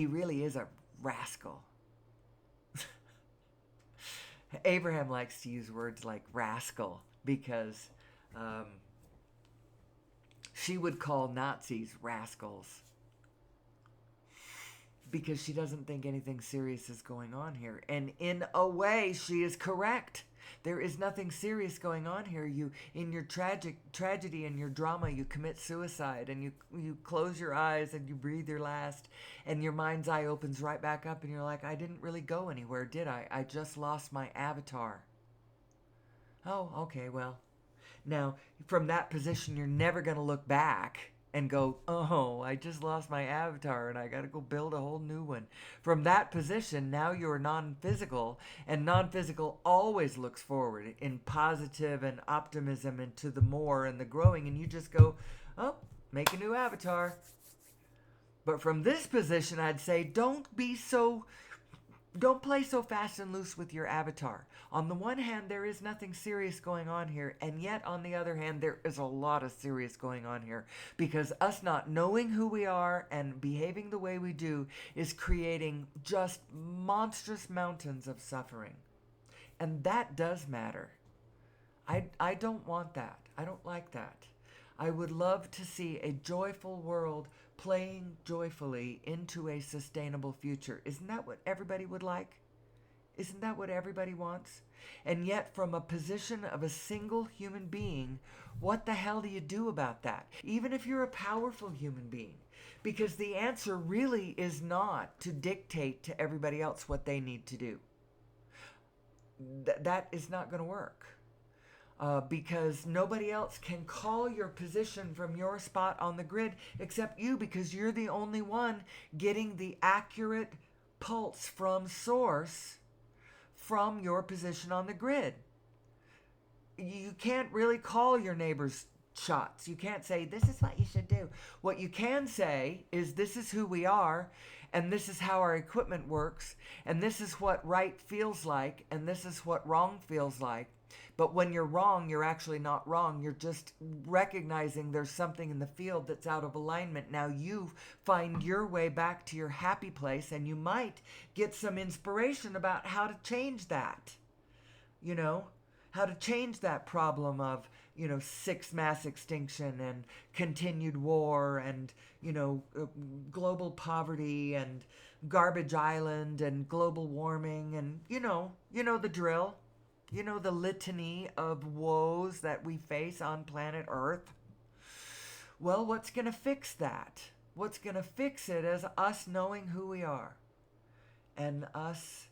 really is a rascal. Abraham likes to use words like rascal because she would call Nazis rascals because she doesn't think anything serious is going on here. And in a way, she is correct. There is nothing serious going on here. You, in your tragedy and your drama, you commit suicide and you close your eyes and you breathe your last and your mind's eye opens right back up and you're like, I didn't really go anywhere, did I? I just lost my avatar. Oh, okay, well. Now, from that position, you're never going to look back and go, oh, I just lost my avatar and I got to go build a whole new one. From that position, now you're non-physical, and non-physical always looks forward in positive and optimism and to the more and the growing, and you just go, oh, make a new avatar. But from this position, I'd say don't play so fast and loose with your avatar. On the one hand, there is nothing serious going on here, and yet on the other hand, there is a lot of serious going on here, because us not knowing who we are and behaving the way we do is creating just monstrous mountains of suffering. And that does matter. I don't want that. I don't like that. I would love to see a joyful world playing joyfully into a sustainable future. Isn't that what everybody would like? Isn't that what everybody wants? And yet, from a position of a single human being, what the hell do you do about that? Even if you're a powerful human being. Because the answer really is not to dictate to everybody else what they need to do. That is not going to work. Because nobody else can call your position from your spot on the grid except you, because you're the only one getting the accurate pulse from source from your position on the grid. You can't really call your neighbor's shots. You can't say, this is what you should do. What you can say is, this is who we are, and this is how our equipment works, and this is what right feels like, and this is what wrong feels like. But when you're wrong, you're actually not wrong. You're just recognizing there's something in the field that's out of alignment. Now you find your way back to your happy place, and you might get some inspiration about how to change that. How to change that problem of, sixth mass extinction and continued war and, global poverty and garbage island and global warming and, the drill. You know, the litany of woes that we face on planet Earth. Well, what's going to fix that? What's going to fix it is us knowing who we are and us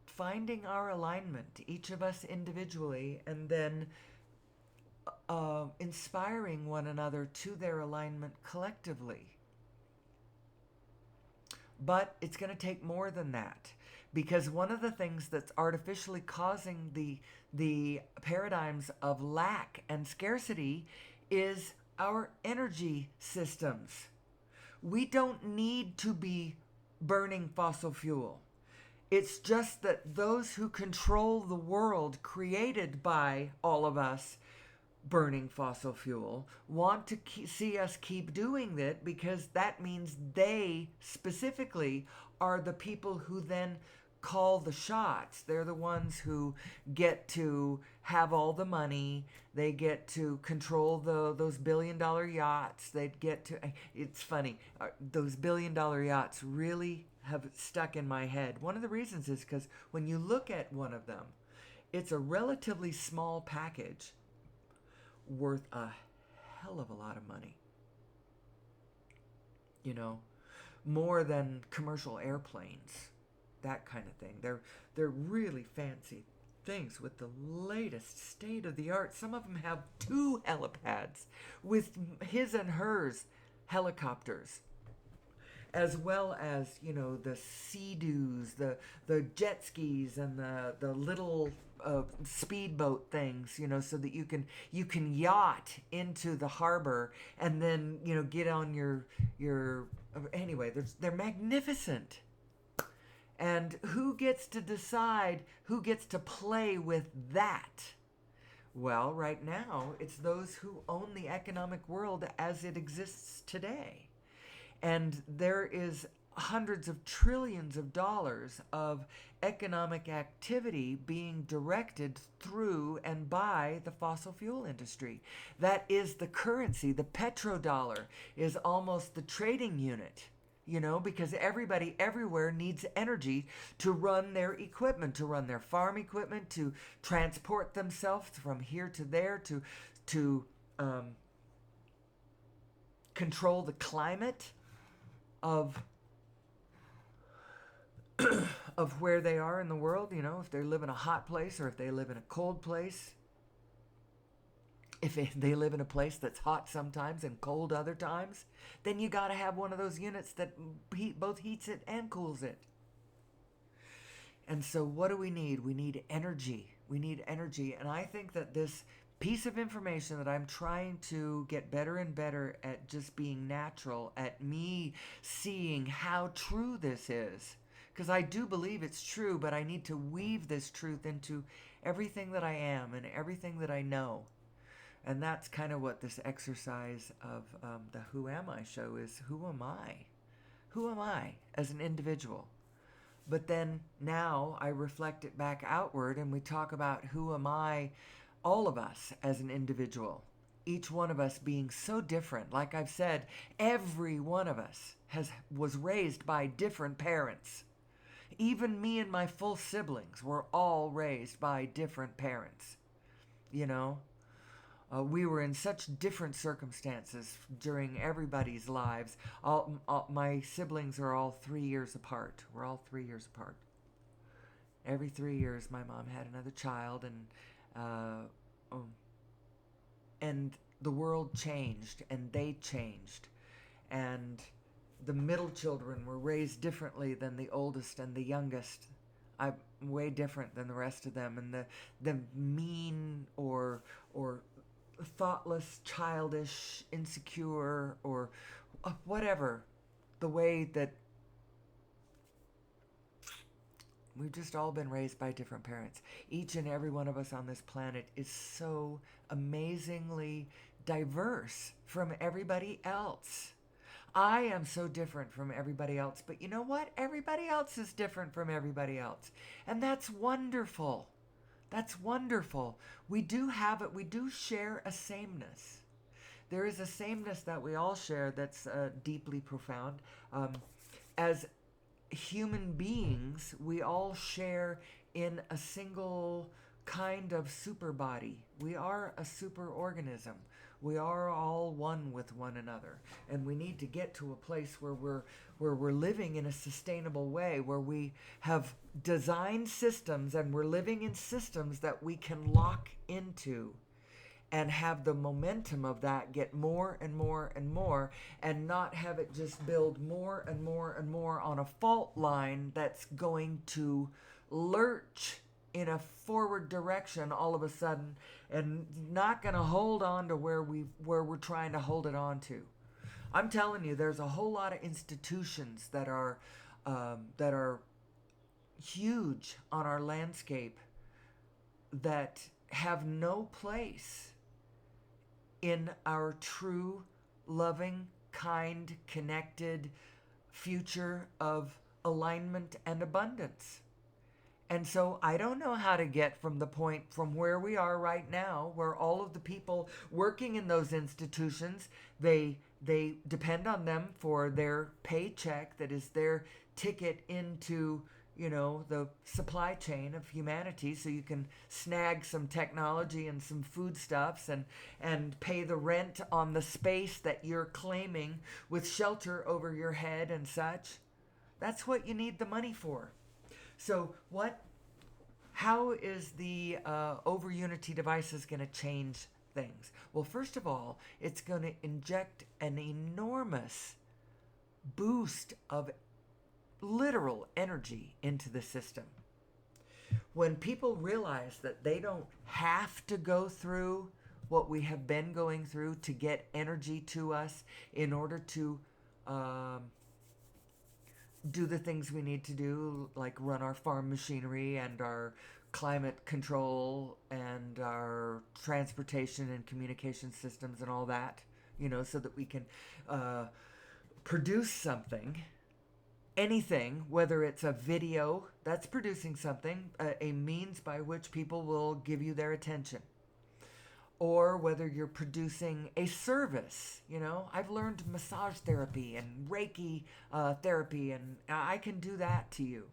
finding our alignment, each of us individually, and then inspiring one another to their alignment collectively. But it's going to take more than that, because one of the things that's artificially causing the paradigms of lack and scarcity is our energy systems. We don't need to be burning fossil fuel. It's just that those who control the world created by all of us burning fossil fuel want to see us keep doing it, because that means they specifically are the people who then call the shots. They're the ones who get to have all the money. They get to control those billion-dollar yachts. They get to. It's funny. Those billion-dollar yachts really have stuck in my head. One of the reasons is because when you look at one of them, it's a relatively small package worth a hell of a lot of money. You know, more than commercial airplanes, that kind of thing. They're really fancy things with the latest state of the art. Some of them have 2 helipads with his and hers helicopters, as well as, you know, the Sea-Doos, the jet skis, and the little speedboat things, you know, so that you can yacht into the harbor and then, you know, get on your anyway. They're magnificent. And who gets to decide who gets to play with that? Well, right now it's those who own the economic world as it exists today. And there is hundreds of trillions of dollars of economic activity being directed through and by the fossil fuel industry. That is the currency. The petrodollar is almost the trading unit, you know, because everybody everywhere needs energy to run their equipment, to run their farm equipment, to transport themselves from here to there, to control the climate of of where they are in the world. You know, if they live in a hot place or if they live in a cold place. If they live in a place that's hot sometimes and cold other times, then you got to have one of those units that both heats it and cools it. And so what do we need? We need energy. We need energy. And I think that this piece of information that I'm trying to get better and better at just being natural, at me seeing how true this is, because I do believe it's true, but I need to weave this truth into everything that I am and everything that I know. And that's kind of what this exercise of the Who Am I show is. Who am I? Who am I as an individual? But then now I reflect it back outward and we talk about who am I, all of us as an individual. Each one of us being so different. Like I've said, every one of us was raised by different parents. Even me and my full siblings were all raised by different parents. You know? We were in such different circumstances during everybody's lives. My siblings are all 3 years apart. We're all 3 years apart. Every 3 years, my mom had another child, and the world changed, and they changed, and the middle children were raised differently than the oldest and the youngest. I'm way different than the rest of them, and the mean or thoughtless, childish, insecure, or whatever, the way that we've just all been raised by different parents. Each and every one of us on this planet is so amazingly diverse from everybody else. I am so different from everybody else, but you know what? Everybody else is different from everybody else. And that's wonderful. That's wonderful. We do have it. We do share a sameness. There is a sameness that we all share that's deeply profound. As human beings, we all share in a single kind of super body. We are a super organism. We are all one with one another, and we need to get to a place where we're living in a sustainable way, where we have designed systems and we're living in systems that we can lock into and have the momentum of that get more and more and more, and not have it just build more and more and more on a fault line that's going to lurch in a forward direction all of a sudden, and not going to hold on to where we're trying to hold it on to. I'm telling you, there's a whole lot of institutions that are huge on our landscape that have no place in our true, loving, kind, connected future of alignment and abundance. And so I don't know how to get from the point from where we are right now, where all of the people working in those institutions, they depend on them for their paycheck that is their ticket into, the supply chain of humanity, so you can snag some technology and some foodstuffs and pay the rent on the space that you're claiming with shelter over your head and such. That's what you need the money for. So how is the over Unity devices going to change things? Well, first of all, it's going to inject an enormous boost of literal energy into the system. When people realize that they don't have to go through what we have been going through to get energy to us in order to do the things we need to do, like run our farm machinery and our climate control and our transportation and communication systems and all that, so that we can produce something, anything, whether it's a video that's producing something, a means by which people will give you their attention, or whether you're producing a service. I've learned massage therapy and Reiki therapy, and I can do that to you,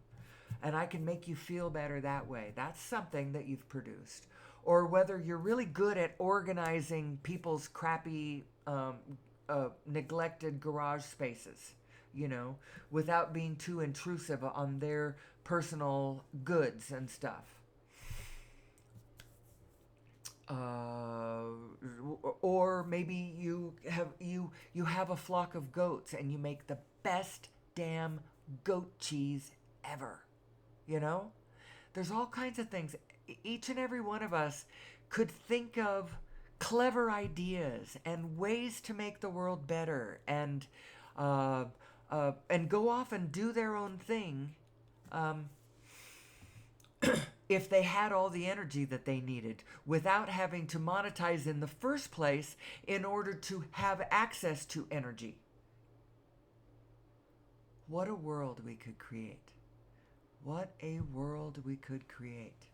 and I can make you feel better that way. That's something that you've produced. Or whether you're really good at organizing people's crappy, neglected garage spaces, without being too intrusive on their personal goods and stuff. Or maybe you have a flock of goats and you make the best damn goat cheese ever. There's all kinds of things. Each and every one of us could think of clever ideas and ways to make the world better, and go off and do their own thing. If they had all the energy that they needed, without having to monetize in the first place in order to have access to energy. What a world we could create. What a world we could create.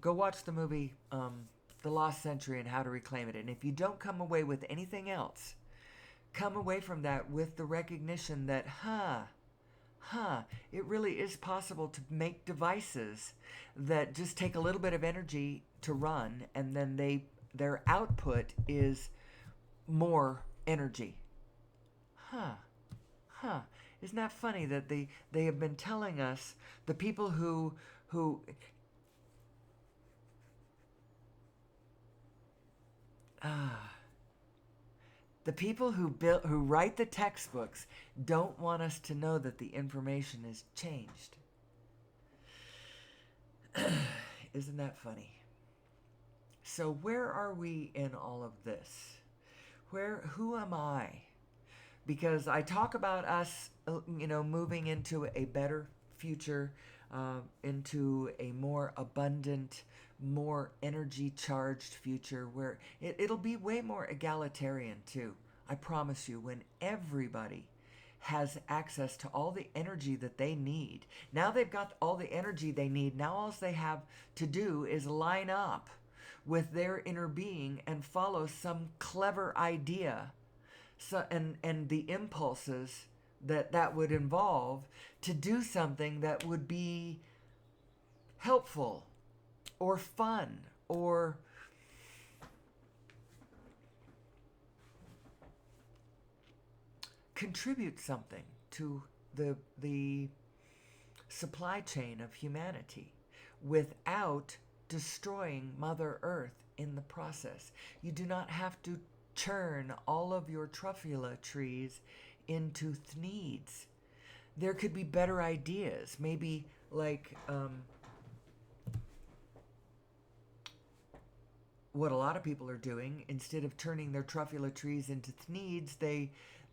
Go watch the movie The Lost Century and How to Reclaim It. And if you don't come away with anything else, come away from that with the recognition that, it really is possible to make devices that just take a little bit of energy to run, and then their output is more energy. Isn't that funny that they have been telling us, the people who the people who write the textbooks don't want us to know that the information is changed. Isn't that funny? So where are we in all of this? Who am I? Because I talk about us, moving into a better future, into a more abundant, more energy charged future where it'll be way more egalitarian too. I promise you, when everybody has access to all the energy that they need. Now they've got all the energy they need. Now all they have to do is line up with their inner being and follow some clever idea, and the impulses that would involve to do something that would be helpful or fun or contribute something to the supply chain of humanity without destroying Mother Earth in the process. You do not have to churn all of your truffula trees into thneeds. There could be better ideas. Maybe like what a lot of people are doing, instead of turning their truffula trees into thneeds,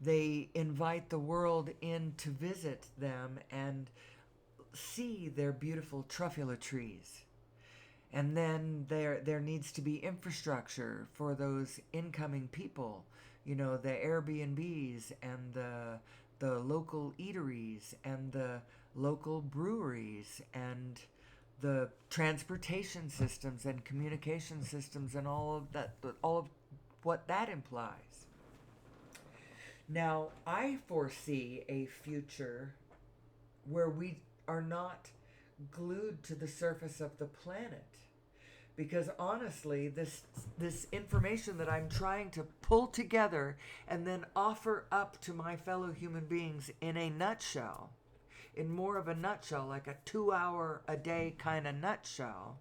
they invite the world in to visit them and see their beautiful truffula trees. And then there needs to be infrastructure for those incoming people, you know, the Airbnbs and the local eateries and the local breweries and the transportation systems and communication systems and all of that, all of what that implies. Now, I foresee a future where we are not glued to the surface of the planet. Because honestly, this information that I'm trying to pull together and then offer up to my fellow human beings in a nutshell, in more of a nutshell, like a 2 hour a day kind of nutshell,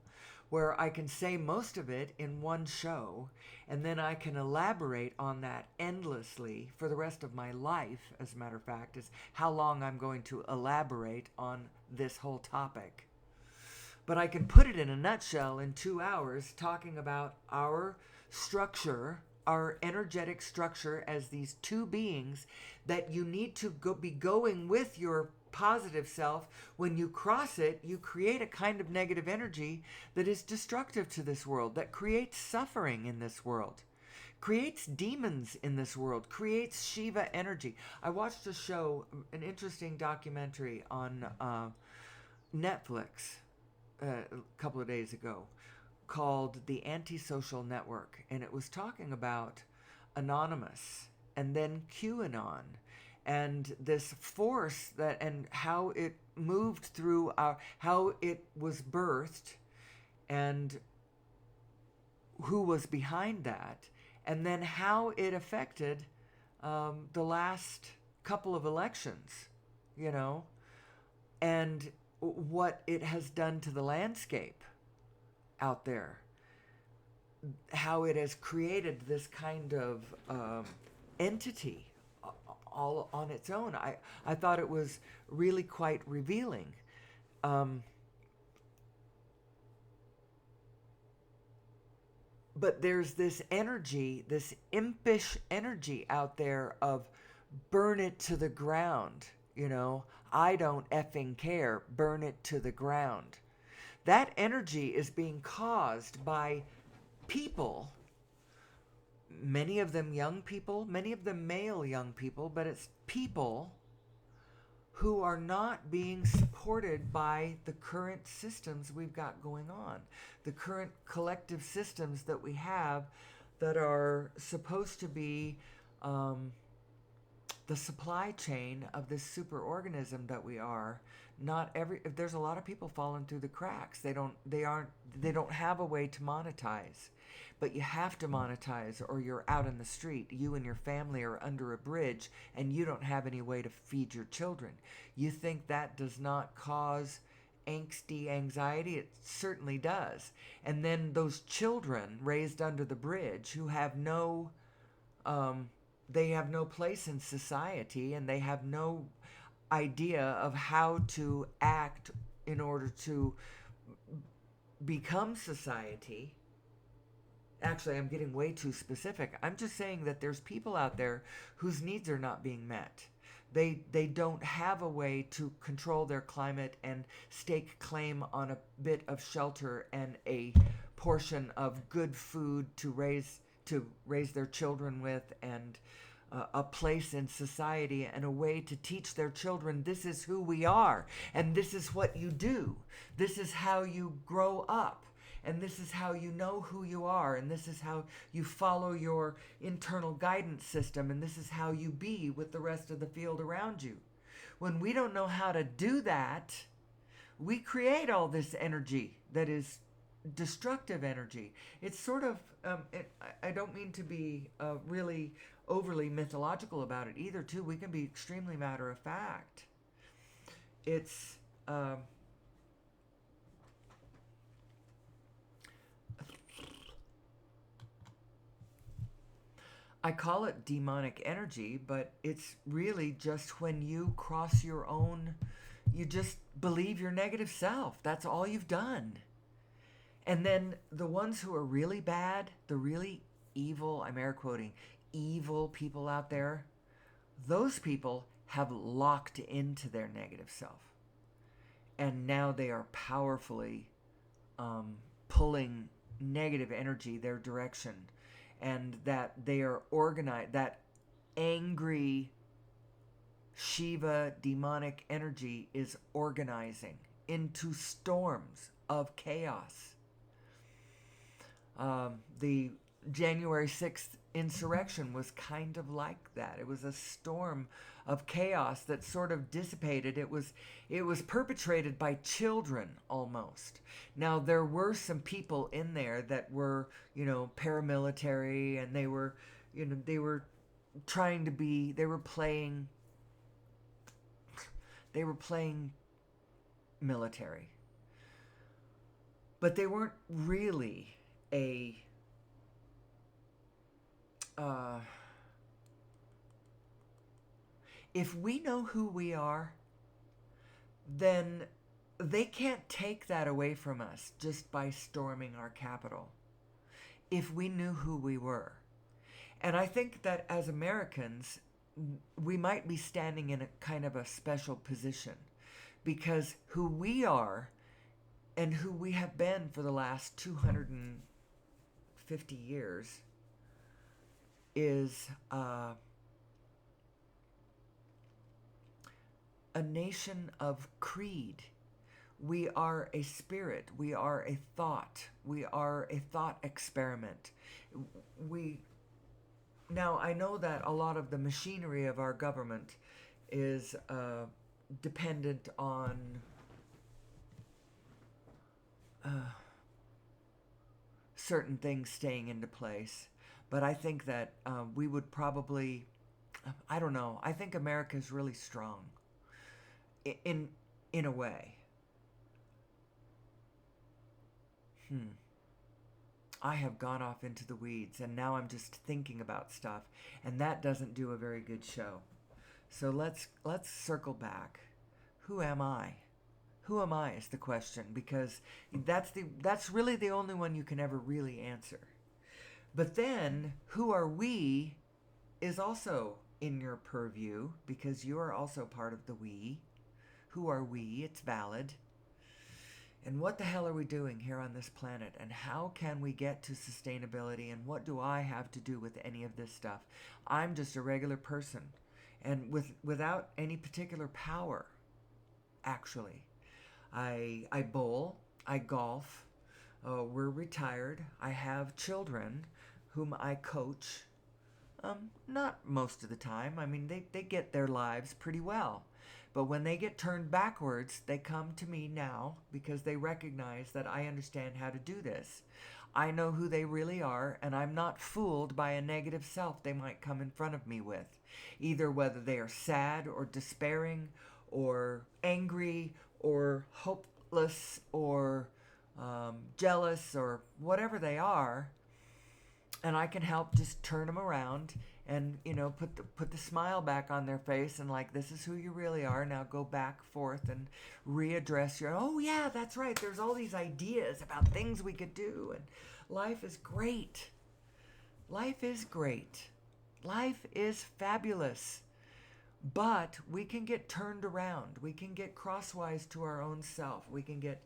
where I can say most of it in one show, and then I can elaborate on that endlessly for the rest of my life, as a matter of fact, is how long I'm going to elaborate on this whole topic. But I can put it in a nutshell in 2 hours, talking about our structure, our energetic structure as these two beings that you need to be going with your positive self. When you cross it, you create a kind of negative energy that is destructive to this world, that creates suffering in this world, creates demons in this world, creates Shiva energy. I watched a show, an interesting documentary on Netflix a couple of days ago called The Antisocial Network, and it was talking about Anonymous and then QAnon and this force that, and how it moved through our, how it was birthed and who was behind that, and then how it affected the last couple of elections, you know, and what it has done to the landscape out there, how it has created this kind of entity all on its own. I thought it was really quite revealing. But there's this energy, this impish energy out there of burn it to the ground, you know, I don't effing care, burn it to the ground. That energy is being caused by people, many of them young people, many of them male young people, but it's people who are not being supported by the current systems we've got going on, the current collective systems that we have that are supposed to be the supply chain of this superorganism that we are. Not every, there's a lot of people falling through the cracks. They don't have a way to monetize. But you have to monetize or you're out in the street. You and your family are under a bridge and you don't have any way to feed your children. You think that does not cause angsty anxiety? It certainly does. And then those children raised under the bridge who have no they have no place in society, and they have no idea of how to act in order to become society. Actually, I'm getting way too specific. I'm just saying that there's people out there whose needs are not being met. They don't have a way to control their climate and stake claim on a bit of shelter and a portion of good food to raise their children with, and a place in society and a way to teach their children, this is who we are and this is what you do. This is how you grow up, and this is how you know who you are, and this is how you follow your internal guidance system, and this is how you be with the rest of the field around you. When we don't know how to do that, we create all this energy that is destructive energy. It's sort of, I don't mean to be really overly mythological about it either, too. We can be extremely matter of fact. It's, I call it demonic energy, but it's really just when you cross your own, you just believe your negative self. That's all you've done. And then the ones who are really bad, the really evil, I'm air quoting, evil people out there, those people have locked into their negative self. And now they are powerfully pulling negative energy their direction. And that they are organized, that angry Shiva demonic energy is organizing into storms of chaos. The January 6th insurrection was kind of like that. It was a storm of chaos that sort of dissipated. It was perpetrated by children almost. Now there were some people in there that were, paramilitary, and they were trying to be, they were playing military. But they weren't really if we know who we are, then they can't take that away from us just by storming our capital. If we knew who we were. And I think that as Americans, we might be standing in a kind of a special position, because who we are and who we have been for the last 250 years is a nation of creed. We are a spirit. We are a thought. We are a thought experiment. Now, I know that a lot of the machinery of our government is dependent on certain things staying into place. But I think that we would probably, I don't know, I think America's really strong in a way. I have gone off into the weeds, and now I'm just thinking about stuff, and that doesn't do a very good show. So let's circle back. Who am I? Who am I is the question, because that's really the only one you can ever really answer. But then, who are we is also in your purview, because you are also part of the we. Who are we? It's valid. And what the hell are we doing here on this planet? And how can we get to sustainability? And what do I have to do with any of this stuff? I'm just a regular person, and without any particular power, actually. I bowl, I golf, we're retired, I have children whom I coach. Not most of the time. I mean, they get their lives pretty well. But when they get turned backwards, they come to me now because they recognize that I understand how to do this. I know who they really are, and I'm not fooled by a negative self they might come in front of me with. Either whether they are sad or despairing or angry or hopeless or jealous or whatever they are, and I can help just turn them around and put the smile back on their face, and like, this is who you really are. Now go back forth and readdress your, oh yeah, that's right, there's all these ideas about things we could do, and life is great. Life is great. Life is fabulous. But we can get turned around. We can get crosswise to our own self. We can get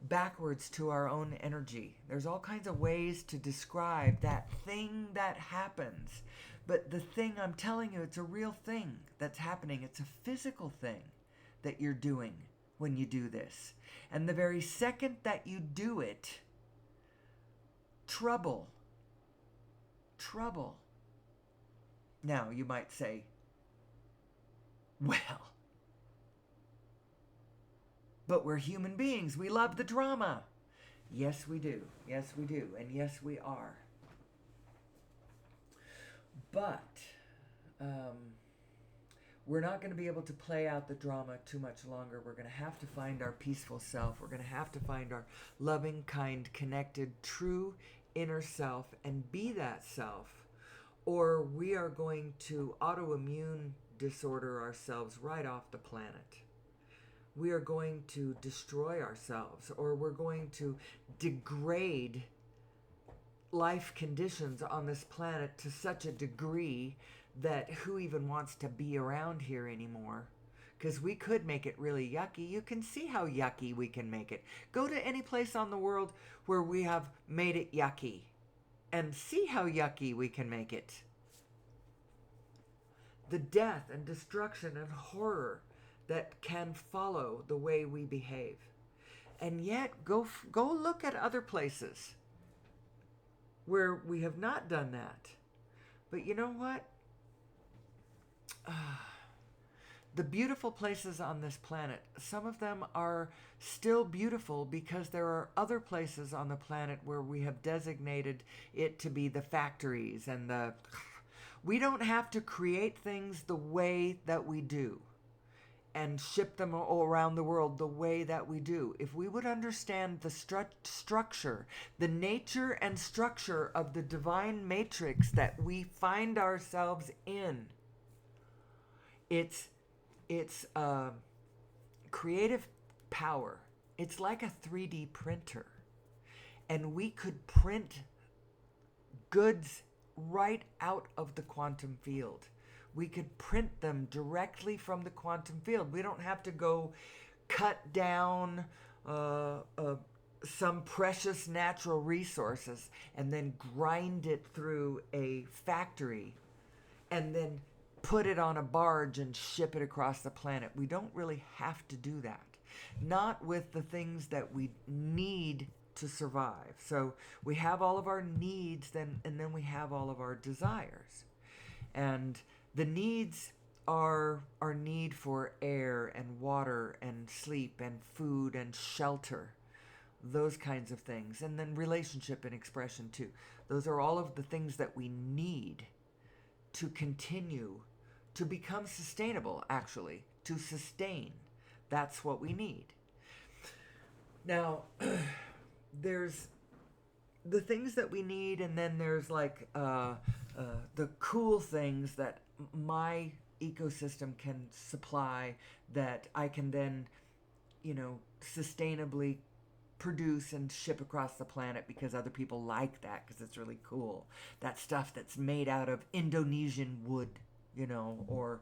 backwards to our own energy. There's all kinds of ways to describe that thing that happens. But the thing, I'm telling you, it's a real thing that's happening. It's a physical thing that you're doing when you do this. And the very second that you do it, trouble. Now, you might say, well, but we're human beings. We love the drama. Yes, we do. Yes, we do. And yes, we are. But we're not going to be able to play out the drama too much longer. We're going to have to find our peaceful self. We're going to have to find our loving, kind, connected, true inner self and be that self. Or we are going to autoimmune disorder ourselves right off the planet. We are going to destroy ourselves, or we're going to degrade life conditions on this planet to such a degree that who even wants to be around here anymore? Because we could make it really yucky. You can see how yucky we can make it. Go to any place on the world where we have made it yucky and see how yucky we can make it. The death and destruction and horror that can follow the way we behave. And yet, go look at other places where we have not done that. But you know what? The beautiful places on this planet, some of them are still beautiful because there are other places on the planet where we have designated it to be the factories and the... We don't have to create things the way that we do and ship them all around the world the way that we do. If we would understand the structure, the nature and structure of the divine matrix that we find ourselves in, it's creative power. It's like a 3D printer. And we could print goods right out of the quantum field. We could print them directly from the quantum field. We don't have to go cut down some precious natural resources and then grind it through a factory and then put it on a barge and ship it across the planet. We don't really have to do that. Not with the things that we need to survive. So we have all of our needs, and then we have all of our desires. And the needs are our need for air and water and sleep and food and shelter, those kinds of things. And then relationship and expression too. Those are all of the things that we need to continue to become sustainable, actually, to sustain. That's what we need. Now, there's the things that we need, and then there's like the cool things that my ecosystem can supply that I can then, sustainably produce and ship across the planet because other people like that because it's really cool. That stuff that's made out of Indonesian wood, or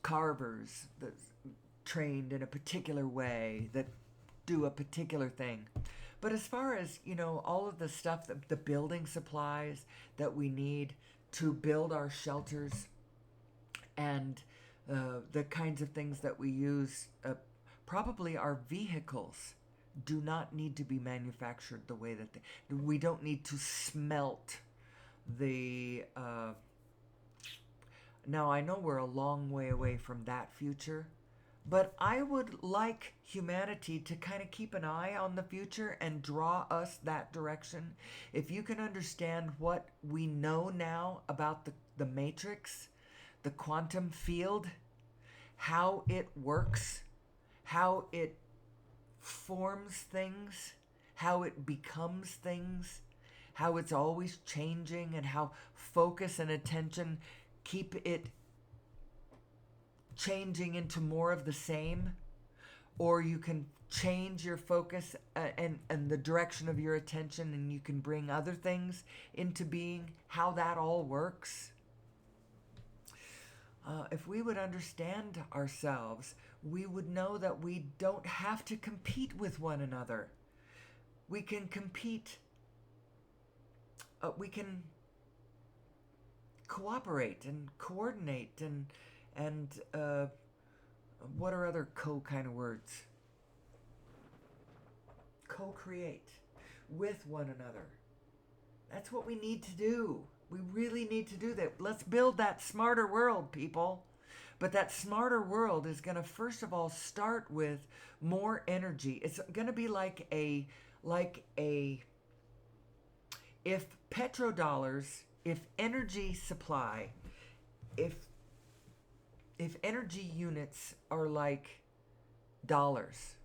carvers that's trained in a particular way that do a particular thing. But as far as, all of the stuff, the building supplies that we need to build our shelters and the kinds of things that we use, probably our vehicles do not need to be manufactured the way that we don't need to smelt the... Now, I know we're a long way away from that future, but I would like humanity to kind of keep an eye on the future and draw us that direction. If you can understand what we know now about the matrix, the quantum field, how it works, how it forms things, how it becomes things, how it's always changing, and how focus and attention keep it changing into more of the same, or you can change your focus and the direction of your attention, and you can bring other things into being, how that all works. If we would understand ourselves, we would know that we don't have to compete with one another. We can compete. We can cooperate and coordinate and what are other kind of words? Co-create with one another. That's what we need to do. We really need to do that. Let's build that smarter world, people. But that smarter world is going to first of all start with more energy. It's going to be like a if petrodollars, if energy supply, if energy units are like dollars,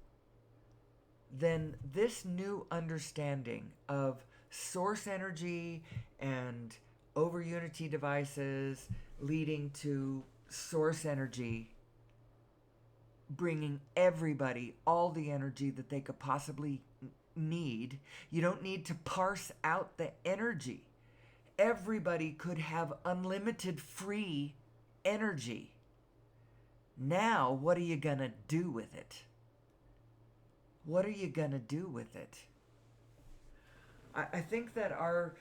then this new understanding of source energy and over unity devices leading to source energy, bringing everybody all the energy that they could possibly need. You don't need to parse out the energy. Everybody could have unlimited free energy. Now, what are you going to do with it? What are you going to do with it? I think that our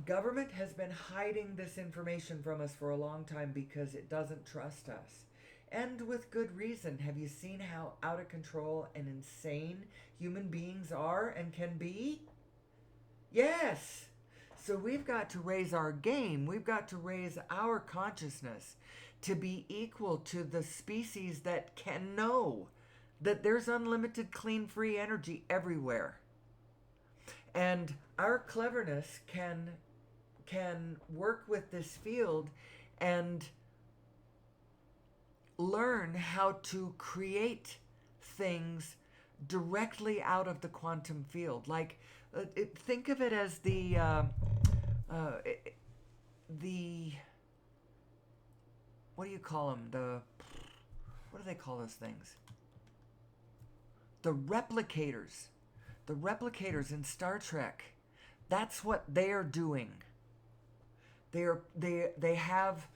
government has been hiding this information from us for a long time because it doesn't trust us. And with good reason. Have you seen how out of control and insane human beings are and can be? Yes. So we've got to raise our game. We've got to raise our consciousness to be equal to the species that can know that there's unlimited clean free energy everywhere. And our cleverness can work with this field and learn how to create things directly out of the quantum field. Like, think of it as the what do you call them? What do they call those things? The replicators. The replicators in Star Trek. That's what they're doing. They have.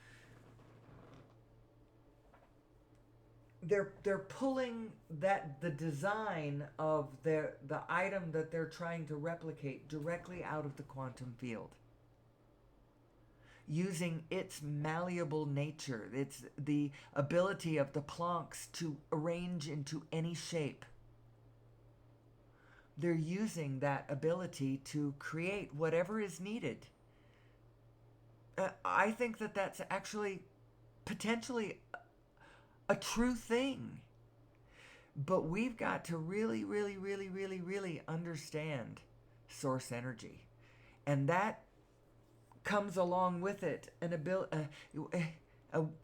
They're pulling the design of the item that they're trying to replicate directly out of the quantum field, using its malleable nature. It's the ability of the Plancks to arrange into any shape. They're using that ability to create whatever is needed. I think that that's actually potentially a true thing. But we've got to really, really, really, really, really understand source energy. And that comes along with it an ability.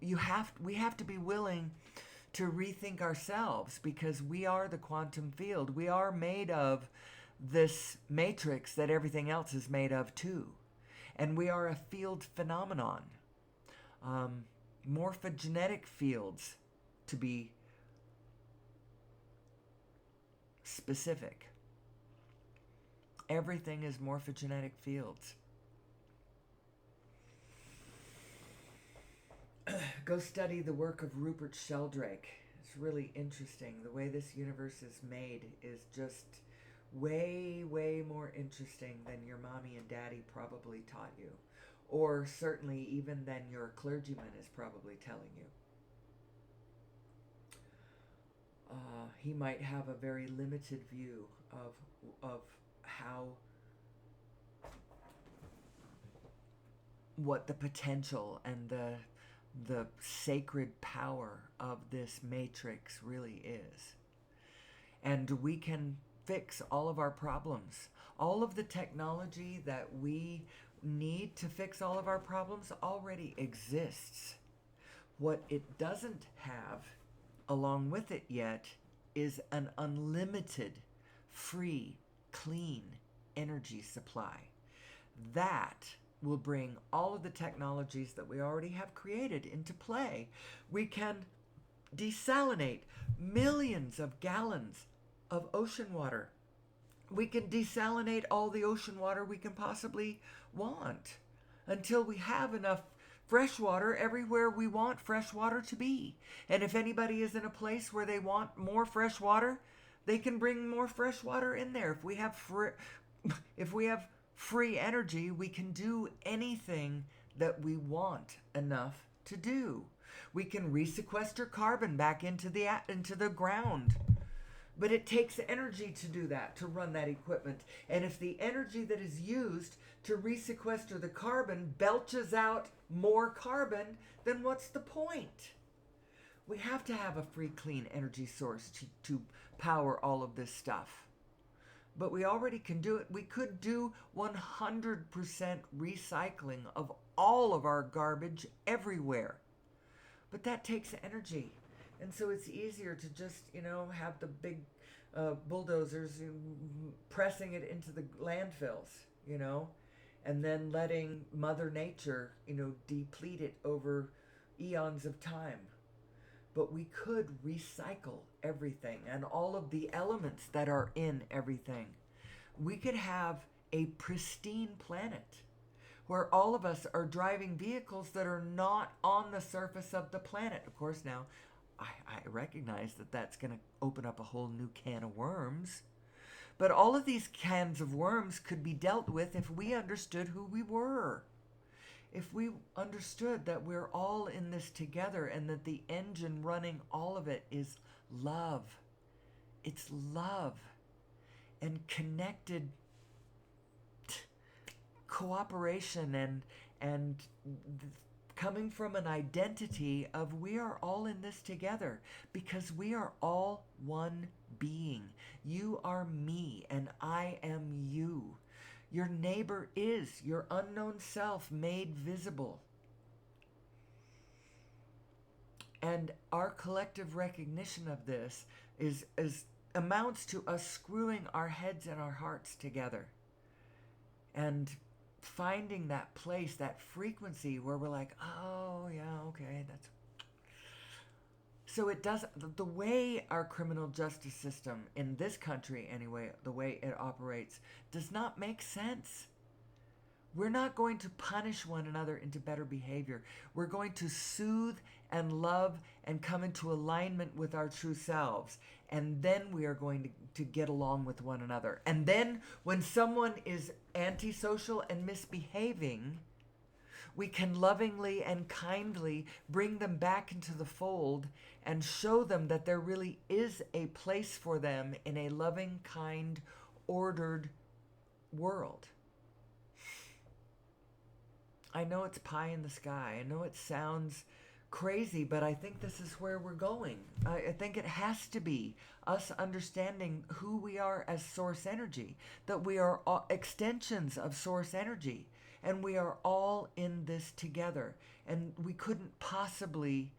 We have to be willing to rethink ourselves, because we are the quantum field. We are made of this matrix that everything else is made of too. And we are a field phenomenon. Morphogenetic fields, to be specific. Everything is morphogenetic fields. Go study the work of Rupert Sheldrake. It's really interesting. The way this universe is made is just way, way more interesting than your mommy and daddy probably taught you. Or certainly even than your clergyman is probably telling you. He might have a very limited view of how, what the potential and the sacred power of this matrix really is. And we can fix all of our problems. All of the technology that we need to fix all of our problems already exists. What it doesn't have along with it yet is an unlimited, free, clean energy supply. That will bring all of the technologies that we already have created into play. We can desalinate millions of gallons of ocean water. We can desalinate all the ocean water we can possibly want until we have enough fresh water everywhere we want fresh water to be. And if anybody is in a place where they want more fresh water, they can bring more fresh water in there. If we have free energy, we can do anything that we want enough to do. We can resequester carbon back into the ground. But it takes energy to do that, to run that equipment. And if the energy that is used to resequester the carbon belches out more carbon, then what's the point? We have to have a free, clean energy source to power all of this stuff. But we already can do it. We could do 100% recycling of all of our garbage everywhere. But that takes energy. And so it's easier to just, have the big bulldozers pressing it into the landfills, and then letting Mother Nature, deplete it over eons of time. But we could recycle everything and all of the elements that are in everything. We could have a pristine planet where all of us are driving vehicles that are not on the surface of the planet. Of course, now I recognize that that's going to open up a whole new can of worms. But all of these cans of worms could be dealt with if we understood who we were. If we understood that we're all in this together and that the engine running all of it is love. It's love and connected cooperation and coming from an identity of we are all in this together because we are all one being. You are me and I am you. Your neighbor is your unknown self made visible. And our collective recognition of this is amounts to us screwing our heads and our hearts together and finding that place, that frequency where we're like, oh yeah, okay, that's... So it does, the way our criminal justice system in this country anyway, the way it operates, does not make sense. We're not going to punish one another into better behavior. We're going to soothe and love and come into alignment with our true selves. And then we are going to get along with one another. And then when someone is antisocial and misbehaving, we can lovingly and kindly bring them back into the fold and show them that there really is a place for them in a loving, kind, ordered world. I know it's pie in the sky. I know it sounds crazy, but I think this is where we're going. I think it has to be us understanding who we are as source energy, that we are extensions of source energy. And we are all in this together. And we couldn't possibly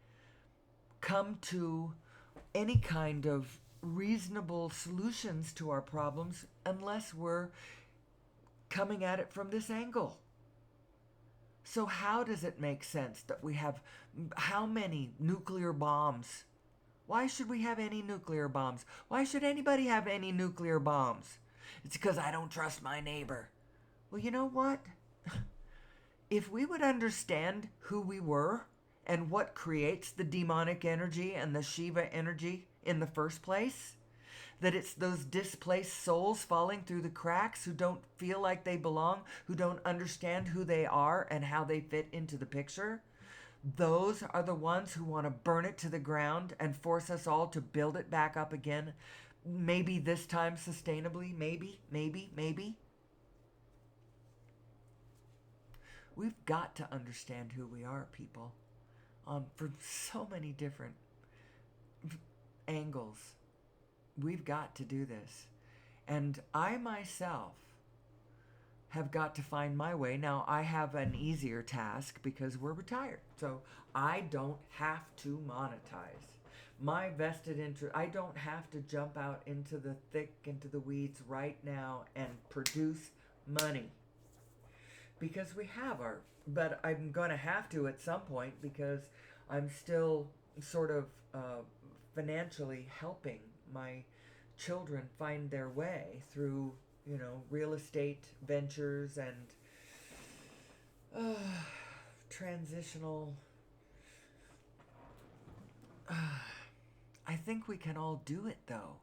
come to any kind of reasonable solutions to our problems unless we're coming at it from this angle. So how does it make sense that we have how many nuclear bombs? Why should we have any nuclear bombs? Why should anybody have any nuclear bombs? It's because I don't trust my neighbor. Well, you know what? If we would understand who we were and what creates the demonic energy and the Shiva energy in the first place, that it's those displaced souls falling through the cracks who don't feel like they belong, who don't understand who they are and how they fit into the picture, those are the ones who want to burn it to the ground and force us all to build it back up again. Maybe this time sustainably, maybe. We've got to understand who we are, people, from so many different angles. We've got to do this. And I myself have got to find my way. Now, I have an easier task because we're retired. So I don't have to monetize. My vested interest, I don't have to jump out into the thick, into the weeds right now and produce money. Because we have our, but I'm going to have to at some point because I'm still sort of financially helping my children find their way through, real estate ventures and transitional. I think we can all do it though.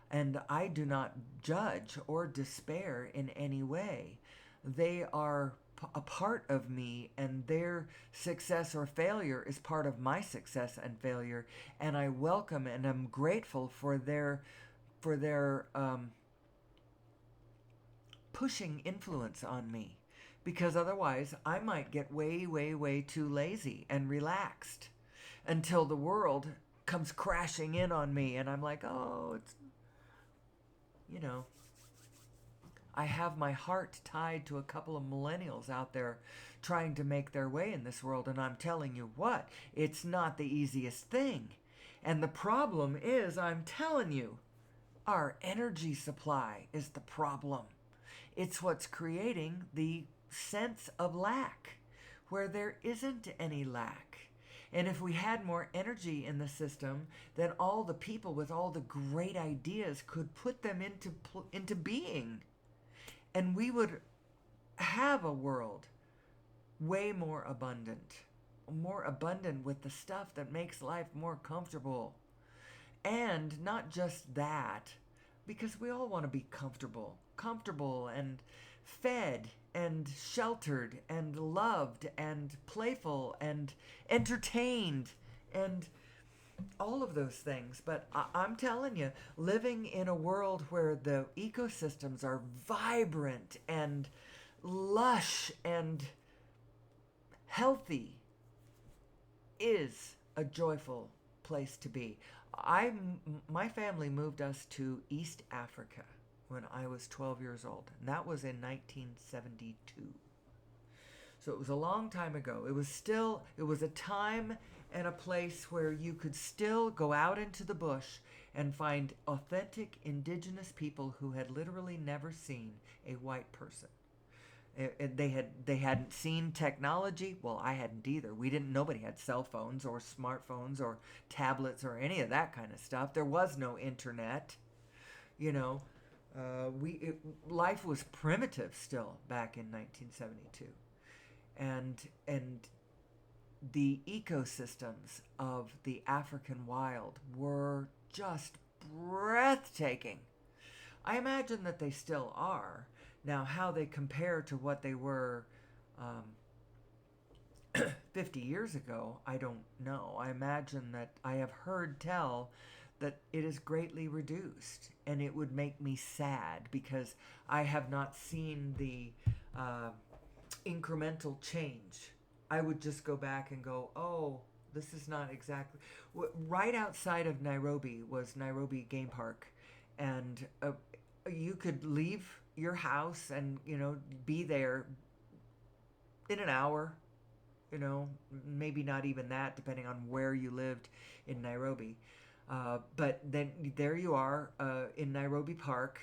And I do not judge or despair in any way. They are a part of me, and their success or failure is part of my success and failure. And I welcome and am grateful for their pushing influence on me, because otherwise I might get way too lazy and relaxed. until the world comes crashing in on me and I'm like, oh, it's, you know, I have my heart tied to a couple of millennials out there trying to make their way in this world. And I'm telling you what, it's not the easiest thing. And the problem is, I'm telling you, our energy supply is the problem. It's what's creating the sense of lack, where there isn't any lack. And if we had more energy in the system, then all the people with all the great ideas could put them into being. And we would have a world way more abundant with the stuff that makes life more comfortable. And not just that, because we all want to be comfortable and fed and sheltered and loved and playful and entertained and all of those things. But I'm telling you, living in a world where the ecosystems are vibrant and lush and healthy is a joyful place to be. My family moved us to East Africa when I was 12 years old, and that was in 1972. So it was a long time ago. It was a time and a place where you could still go out into the bush and find authentic indigenous people who had literally never seen a white person. They hadn't seen technology. Well, I hadn't either. Nobody had cell phones or smartphones or tablets or any of that kind of stuff. There was no internet. You know, life was primitive still back in 1972. And the ecosystems of the African wild were just breathtaking. I imagine that they still are. Now, how they compare to what they were 50 years ago, I don't know. I imagine that I have heard tell that it is greatly reduced, and it would make me sad because I have not seen the incremental change. I would just go back and go, oh, this is not exactly... Right outside of Nairobi was Nairobi Game Park, and you could leave your house and, you know, be there in an hour, you know, maybe not even that, depending on where you lived in Nairobi. But then there you are in Nairobi Park,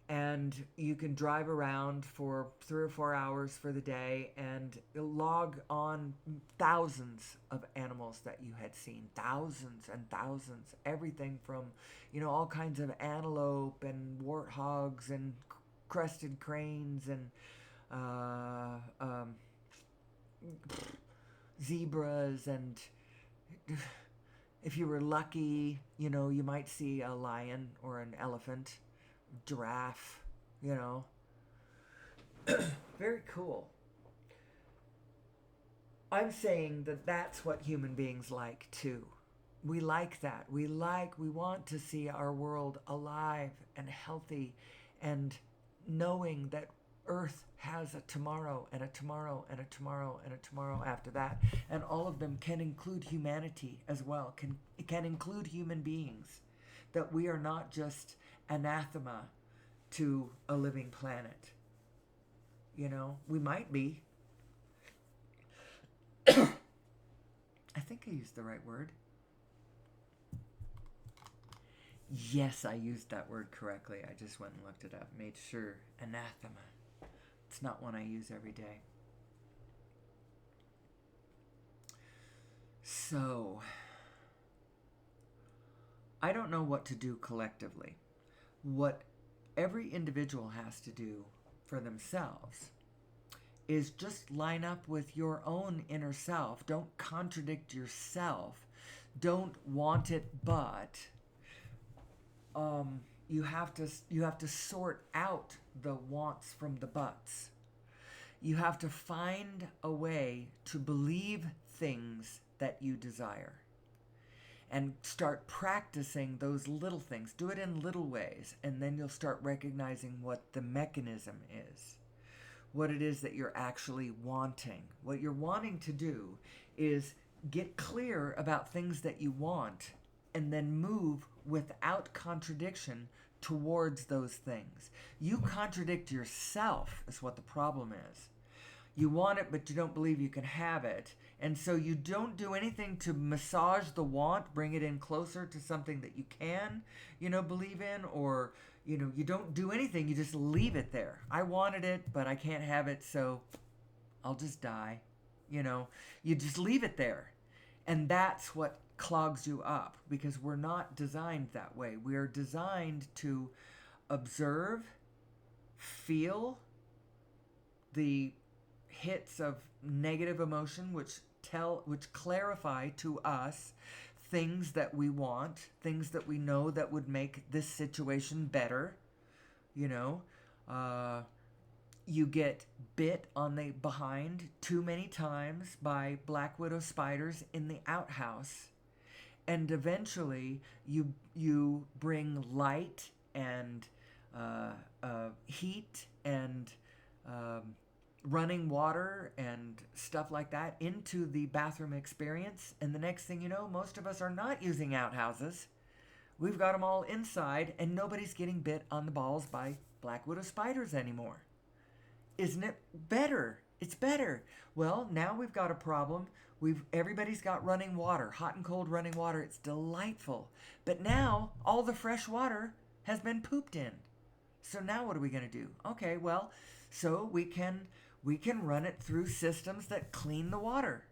and you can drive around for 3 or 4 hours for the day and log on thousands of animals that you had seen. Thousands and thousands. Everything from, you know, all kinds of antelope and warthogs and crested cranes and zebras, and if you were lucky, you know, you might see a lion or an elephant, giraffe, you know. Very cool. I'm saying that that's what human beings like too. We like that. We want to see our world alive and healthy, and knowing that Earth has a tomorrow and a tomorrow and a tomorrow and a tomorrow after that, and all of them can include humanity as well, can include human beings, that we are not just anathema to a living planet. You know, we might be. I think I used the right word. Yes, I used that word correctly. I just went and looked it up, made sure. Anathema. It's not one I use every day. So, I don't know what to do collectively. What every individual has to do for themselves is just line up with your own inner self. Don't contradict yourself. Don't want it, but you have to sort out the wants from the buts. You have to find a way to believe things that you desire, and start practicing those little things. Do it in little ways, and then you'll start recognizing what the mechanism is, what it is that you're actually wanting. What you're wanting to do is Get clear about things that you want and then move without contradiction towards those things. You contradict yourself, is what the problem is. You want it, but you don't believe you can have it. And so you don't do anything to massage the want, bring it in closer to something that you can, believe in, or, you don't do anything. You just leave it there. I wanted it, but I can't have it, so I'll just die. You just leave it there. And that's what clogs you up, because we're not designed that way. We are designed to observe, feel the hits of negative emotion, which clarify to us things that we want, things that we know that would make this situation better. You get bit on the behind too many times by black widow spiders in the outhouse, and eventually you bring light and heat and running water and stuff like that into the bathroom experience, and the next thing you know, most of us are not using outhouses. We've got them all inside, and nobody's getting bit on the balls by black widow spiders anymore. Isn't it better? It's better. Well, now we've got a problem. Everybody's got running water, hot and cold running water. It's delightful. But now all the fresh water has been pooped in. So now what are we going to do? Okay, well, so we can run it through systems that clean the water.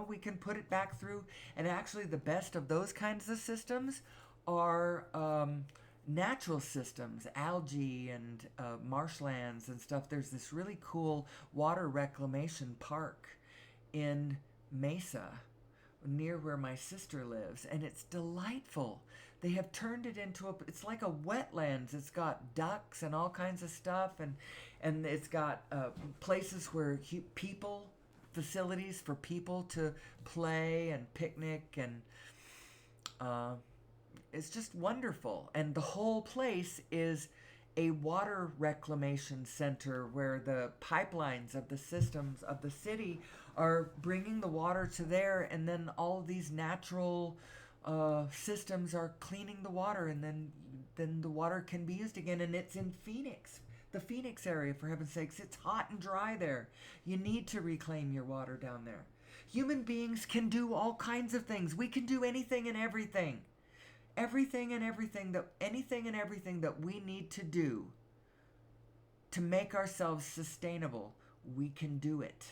We can put it back through, and actually the best of those kinds of systems are natural systems, algae and marshlands and stuff. There's this really cool water reclamation park in Mesa near where my sister lives, and it's delightful. They have turned it into it's like a wetlands. It's got ducks and all kinds of stuff, and it's got places where facilities for people to play and picnic, and it's just wonderful. And the whole place is a water reclamation center where the pipelines of the systems of the city are bringing the water to there, and then all of these natural systems are cleaning the water, and then the water can be used again. And it's in Phoenix, the Phoenix area, for heaven's sakes. It's hot and dry there. You need to reclaim your water down there. Human beings can do all kinds of things. We can do anything and everything. Anything and everything that we need to do to make ourselves sustainable, we can do it.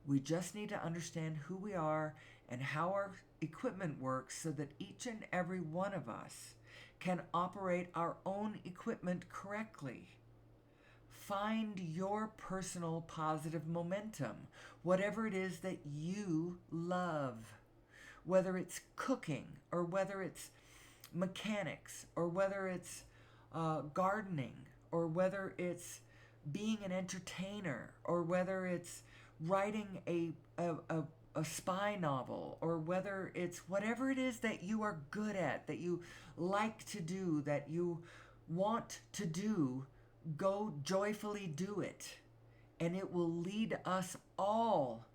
We just need to understand who we are and how our equipment works, so that each and every one of us can operate our own equipment correctly. Find your personal positive momentum, whatever it is that you love, whether it's cooking, or whether it's mechanics, or whether it's gardening, or whether it's being an entertainer, or whether it's writing a spy novel, or whether it's whatever it is that you are good at, that you like to do, that you want to do. Go joyfully do it, and it will lead us all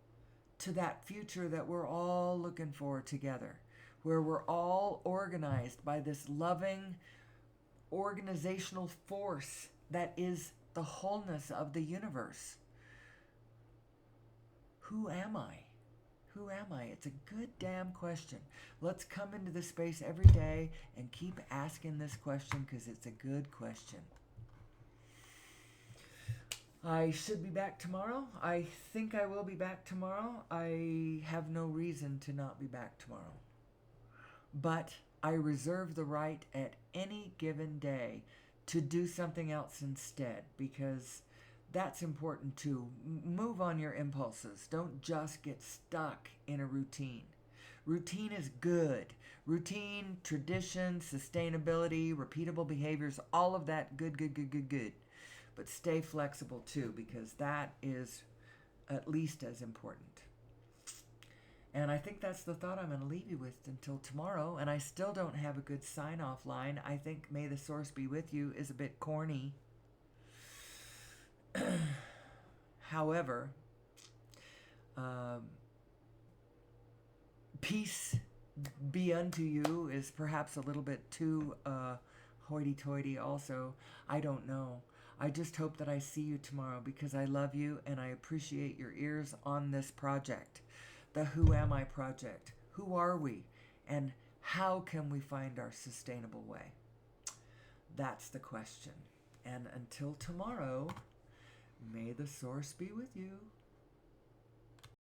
to that future that we're all looking for together, where we're all organized by this loving organizational force that is the wholeness of the universe. Who am I? Who am I? It's a good damn question. Let's come into this space every day and keep asking this question, because it's a good question. I should be back tomorrow. I think I will be back tomorrow. I have no reason to not be back tomorrow. But I reserve the right at any given day to do something else instead, because that's important too. Move on your impulses. Don't just get stuck in a routine. Routine is good. Routine, tradition, sustainability, repeatable behaviors, all of that, good. But stay flexible too, because that is at least as important. And I think that's the thought I'm going to leave you with until tomorrow. And I still don't have a good sign-off line. I think "May the Source be with you" is a bit corny. However, peace be unto you is perhaps a little bit too hoity-toity also. I don't know. I just hope that I see you tomorrow because I love you and I appreciate your ears on this project. The Who Am I project. Who are we? And how can we find our sustainable way? That's the question. And until tomorrow, may the source be with you.